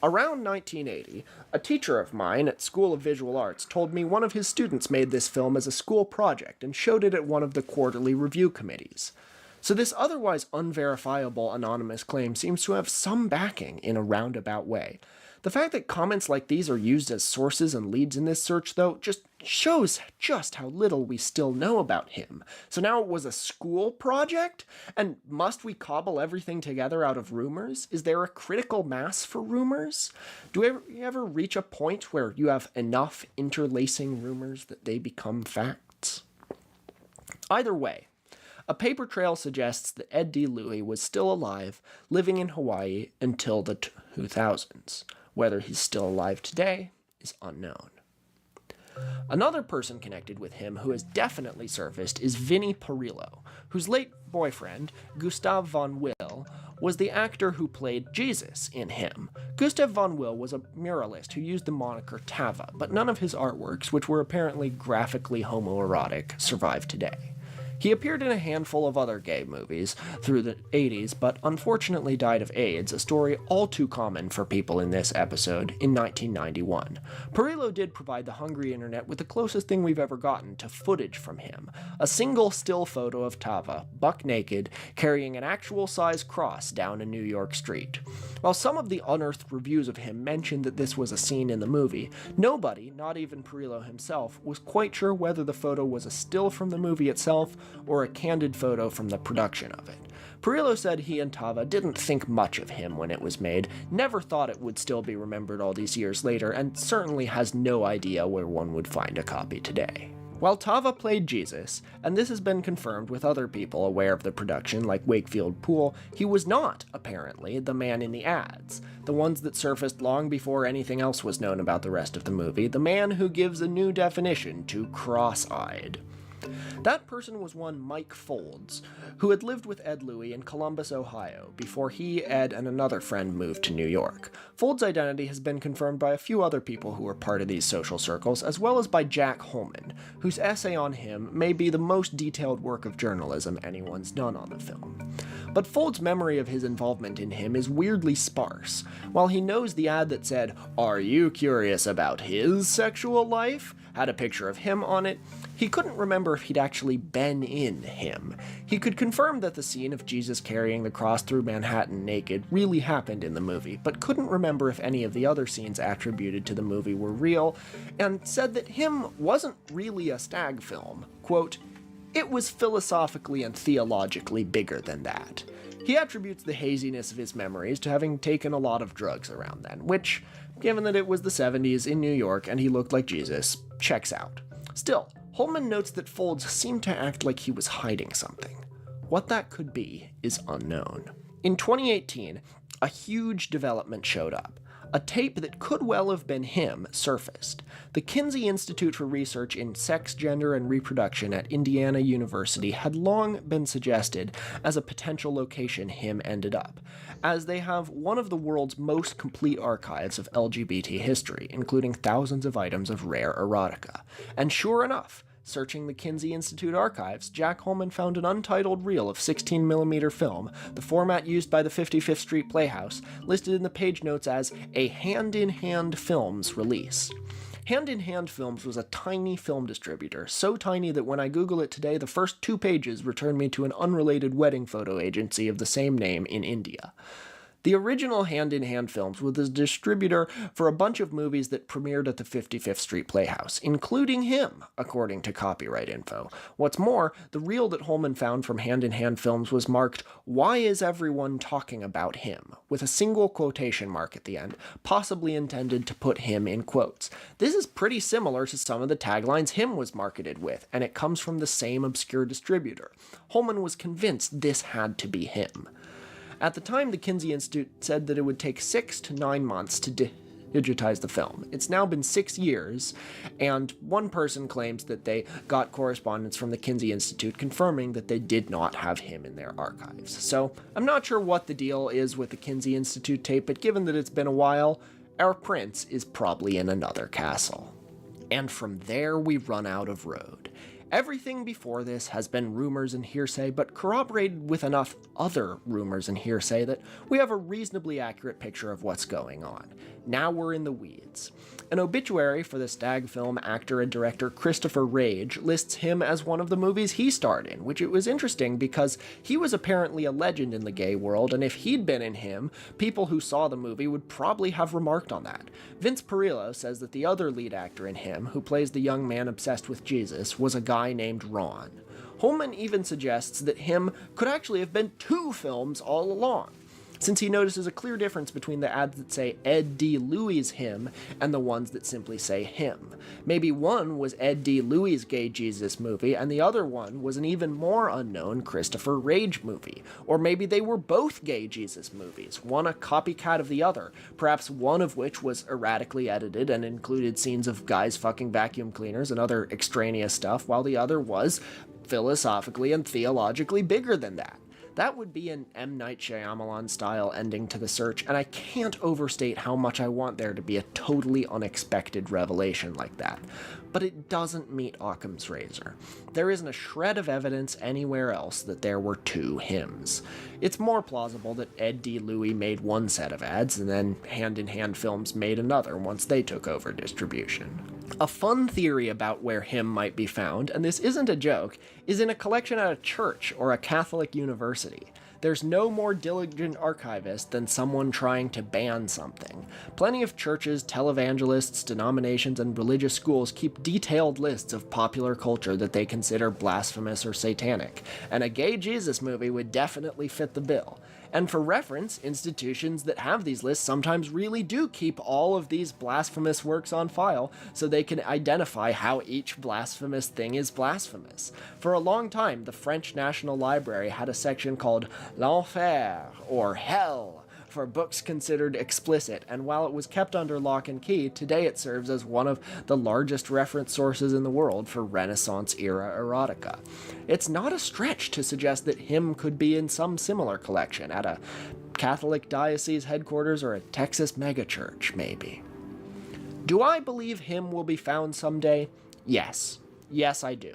around 1980, a teacher of mine at School of Visual Arts told me one of his students made this film as a school project and showed it at one of the quarterly review committees. So this otherwise unverifiable anonymous claim seems to have some backing in a roundabout way. The fact that comments like these are used as sources and leads in this search, though, just shows just how little we still know about him. So now it was a school project? And must we cobble everything together out of rumors? Is there a critical mass for rumors? Do we ever reach a point where you have enough interlacing rumors that they become facts? Either way, a paper trail suggests that Ed D. Louis was still alive, living in Hawaii until the 2000s. Whether he's still alive today is unknown. Another person connected with him who has definitely surfaced is Vinnie Perillo, whose late boyfriend, Gustav von Will, was the actor who played Jesus in Him. Gustav von Will was a muralist who used the moniker Tava, but none of his artworks, which were apparently graphically homoerotic, survive today. He appeared in a handful of other gay movies through the 80s, but unfortunately died of AIDS, a story all too common for people in this episode, in 1991. Perillo did provide the hungry internet with the closest thing we've ever gotten to footage from him, a single still photo of Tava, buck naked, carrying an actual-size cross down a New York street. While some of the unearthed reviews of him mentioned that this was a scene in the movie, nobody, not even Perillo himself, was quite sure whether the photo was a still from the movie itself or a candid photo from the production of it. Perillo said he and Tava didn't think much of him when it was made, never thought it would still be remembered all these years later, and certainly has no idea where one would find a copy today. While Tava played Jesus, and this has been confirmed with other people aware of the production like Wakefield Poole, he was not, apparently, the man in the ads, the ones that surfaced long before anything else was known about the rest of the movie, the man who gives a new definition to cross-eyed. That person was one Mike Folds, who had lived with Ed Louis in Columbus, Ohio, before he, Ed, and another friend moved to New York. Folds' identity has been confirmed by a few other people who were part of these social circles, as well as by Jack Holman, whose essay on him may be the most detailed work of journalism anyone's done on the film. But Folds' memory of his involvement in him is weirdly sparse. While he knows the ad that said, "Are you curious about his sexual life?" had a picture of him on it, he couldn't remember if he'd actually been in Him. He could confirm that the scene of Jesus carrying the cross through Manhattan naked really happened in the movie, but couldn't remember if any of the other scenes attributed to the movie were real, and said that Him wasn't really a stag film. Quote, "It was philosophically and theologically bigger than that." He attributes the haziness of his memories to having taken a lot of drugs around then, which, given that it was the 70s in New York and he looked like Jesus, checks out. Still, Holman notes that Folds seemed to act like he was hiding something. What that could be is unknown. In 2018, a huge development showed up. A tape that could well have been him surfaced. The Kinsey Institute for Research in Sex, Gender, and Reproduction at Indiana University had long been suggested as a potential location him ended up, as they have one of the world's most complete archives of LGBT history, including thousands of items of rare erotica. And sure enough, searching the Kinsey Institute archives, Jack Holman found an untitled reel of 16mm film, the format used by the 55th Street Playhouse, listed in the page notes as a Hand in Hand Films release. Hand in Hand Films was a tiny film distributor, so tiny that when I Google it today, the first 2 pages return me to an unrelated wedding photo agency of the same name in India. The original Hand in Hand Films was the distributor for a bunch of movies that premiered at the 55th Street Playhouse, including him, according to copyright info. What's more, the reel that Holman found from Hand in Hand Films was marked, "Why is everyone talking about him?" with a single quotation mark at the end, possibly intended to put him in quotes. This is pretty similar to some of the taglines him was marketed with, and it comes from the same obscure distributor. Holman was convinced this had to be him. At the time, the Kinsey Institute said that it would take 6 to 9 months to digitize the film. It's now been 6 years, and one person claims that they got correspondence from the Kinsey Institute confirming that they did not have him in their archives. So, I'm not sure what the deal is with the Kinsey Institute tape, but given that it's been a while, our prince is probably in another castle. And from there we run out of road. Everything before this has been rumors and hearsay, but corroborated with enough other rumors and hearsay that we have a reasonably accurate picture of what's going on. Now we're in the weeds. An obituary for the Stag film actor and director Christopher Rage lists him as one of the movies he starred in, which it was interesting because he was apparently a legend in the gay world, and if he'd been in him, people who saw the movie would probably have remarked on that. Vince Perillo says that the other lead actor in him, who plays the young man obsessed with Jesus, was a guy named Ron. Holman even suggests that him could actually have been 2 films all along, since he notices a clear difference between the ads that say Ed D. Louis' him and the ones that simply say him. Maybe one was Ed D. Louis' Gay Jesus movie, and the other one was an even more unknown Christopher Rage movie. Or maybe they were both Gay Jesus movies, one a copycat of the other, perhaps one of which was erratically edited and included scenes of guys fucking vacuum cleaners and other extraneous stuff, while the other was philosophically and theologically bigger than that. That would be an M. Night Shyamalan-style ending to the search, and I can't overstate how much I want there to be a totally unexpected revelation like that. But it doesn't meet Occam's razor. There isn't a shred of evidence anywhere else that there were 2 hymns. It's more plausible that Ed D. Louis made one set of ads, and then Hand in Hand Films made another once they took over distribution. A fun theory about where him might be found, and this isn't a joke, is in a collection at a church or a Catholic university. There's no more diligent archivist than someone trying to ban something. Plenty of churches, televangelists, denominations, and religious schools keep detailed lists of popular culture that they consider blasphemous or satanic, and a Gay Jesus movie would definitely fit the bill. And for reference, institutions that have these lists sometimes really do keep all of these blasphemous works on file so they can identify how each blasphemous thing is blasphemous. For a long time, the French National Library had a section called L'Enfer, or Hell, for books considered explicit, and while it was kept under lock and key, today it serves as one of the largest reference sources in the world for Renaissance-era erotica. It's not a stretch to suggest that him could be in some similar collection, at a Catholic diocese headquarters or a Texas megachurch, maybe. Do I believe him will be found someday? Yes. Yes, I do.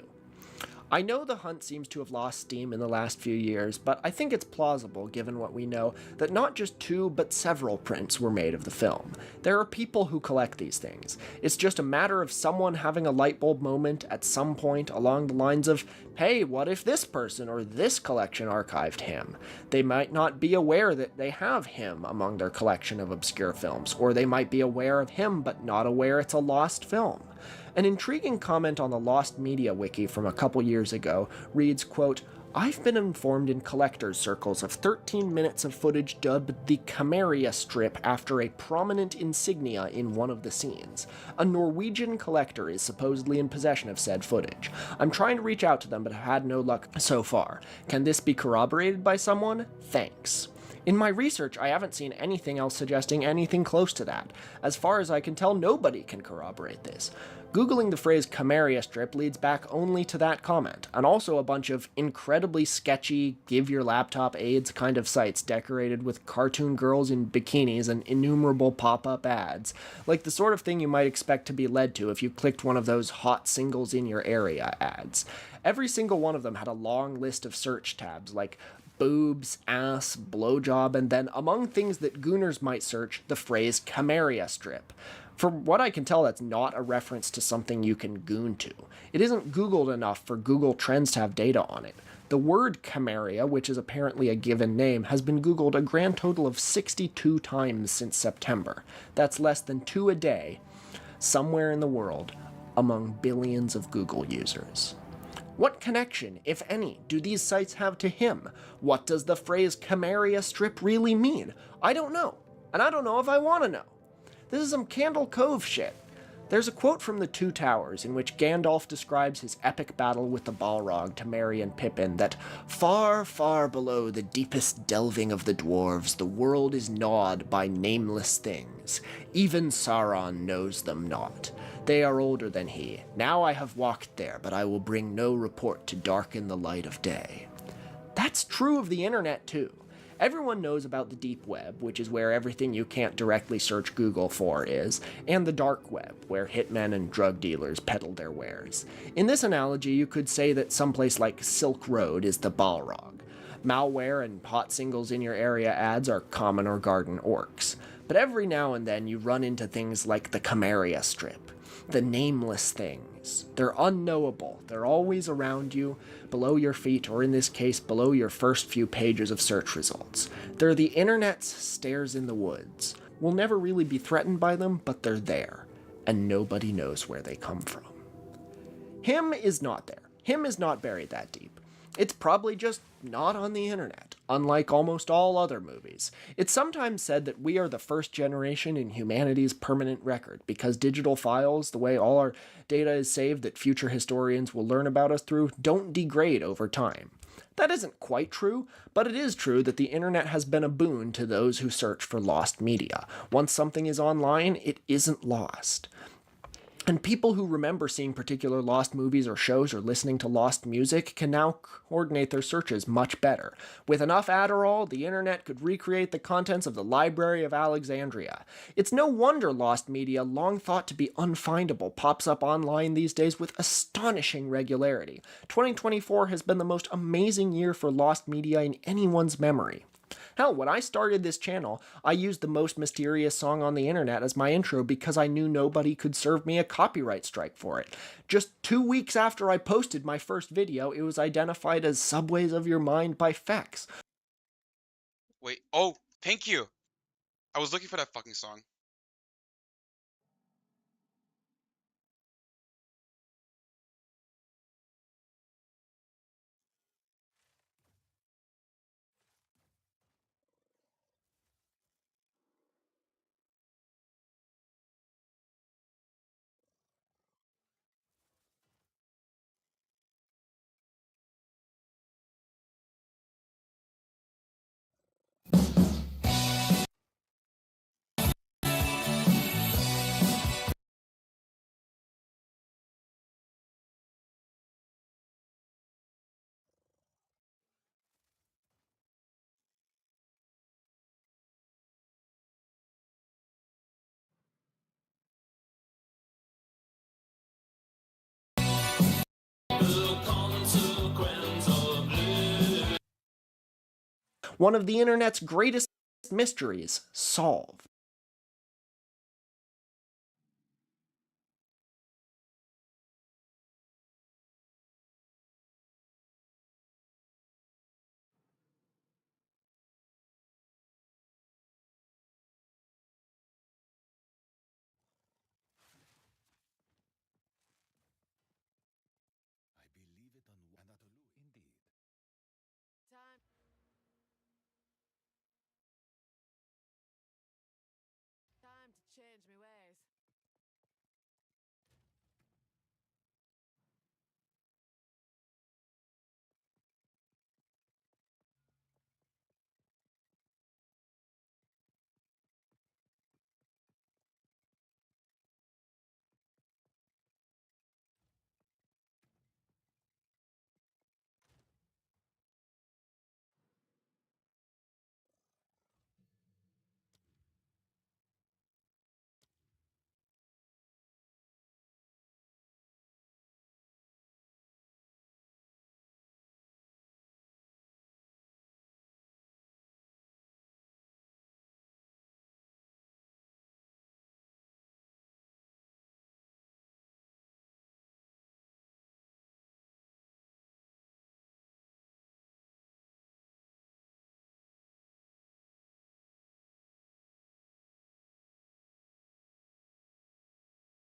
I know the hunt seems to have lost steam in the last few years, but I think it's plausible, given what we know, that not just 2, but several prints were made of the film. There are people who collect these things. It's just a matter of someone having a light bulb moment at some point along the lines of, hey, what if this person or this collection archived him? They might not be aware that they have him among their collection of obscure films, or they might be aware of him but not aware it's a lost film. An intriguing comment on the Lost Media Wiki from a couple years ago reads, quote, "I've been informed in collectors' circles of 13 minutes of footage dubbed the Camarilla Strip after a prominent insignia in one of the scenes. A Norwegian collector is supposedly in possession of said footage. I'm trying to reach out to them but have had no luck so far. Can this be corroborated by someone? Thanks." In my research, I haven't seen anything else suggesting anything close to that. As far as I can tell, nobody can corroborate this. Googling the phrase Camarilla Strip leads back only to that comment, and also a bunch of incredibly sketchy, give your laptop AIDS kind of sites decorated with cartoon girls in bikinis and innumerable pop-up ads, like the sort of thing you might expect to be led to if you clicked one of those hot singles in your area ads. Every single one of them had a long list of search tabs, like boobs, ass, blowjob, and then among things that gooners might search, the phrase Camarilla Strip. From what I can tell, that's not a reference to something you can goon to. It isn't Googled enough for Google Trends to have data on it. The word Camarilla, which is apparently a given name, has been Googled a grand total of 62 times since September. That's less than 2 a day, somewhere in the world, among billions of Google users. What connection, if any, do these sites have to him? What does the phrase Camarilla Strip really mean? I don't know, and I don't know if I want to know. This is some Candle Cove shit. There's a quote from The Two Towers in which Gandalf describes his epic battle with the Balrog to Merry and Pippin that far, far below the deepest delving of the dwarves, the world is gnawed by nameless things. Even Sauron knows them not. They are older than he. Now I have walked there, but I will bring no report to darken the light of day. That's true of the internet, too. Everyone knows about the deep web, which is where everything you can't directly search Google for is, and the dark web, where hitmen and drug dealers peddle their wares. In this analogy, you could say that someplace like Silk Road is the Balrog. Malware and hot singles in your area ads are common or garden orcs. But every now and then you run into things like the Camarilla Strip. The nameless things. They're unknowable. They're always around you, below your feet, or in this case, below your first few pages of search results. They're the internet's stairs in the woods. We'll never really be threatened by them, but they're there, and nobody knows where they come from. Him is not there. Him is not buried that deep. It's probably just not on the internet, unlike almost all other movies. It's sometimes said that we are the first generation in humanity's permanent record, because digital files, the way all our data is saved that future historians will learn about us through, don't degrade over time. That isn't quite true, but it is true that the internet has been a boon to those who search for lost media. Once something is online, it isn't lost. And people who remember seeing particular lost movies or shows or listening to lost music can now coordinate their searches much better. With enough Adderall, the internet could recreate the contents of the Library of Alexandria. It's no wonder lost media, long thought to be unfindable, pops up online these days with astonishing regularity. 2024 has been the most amazing year for lost media in anyone's memory. Hell, when I started this channel, I used the most mysterious song on the internet as my intro because I knew nobody could serve me a copyright strike for it. Just 2 weeks after I posted my first video, it was identified as Subways of Your Mind by Fex. Wait, oh, thank you. I was looking for that fucking song. One of the internet's greatest mysteries solved. Time to change my ways.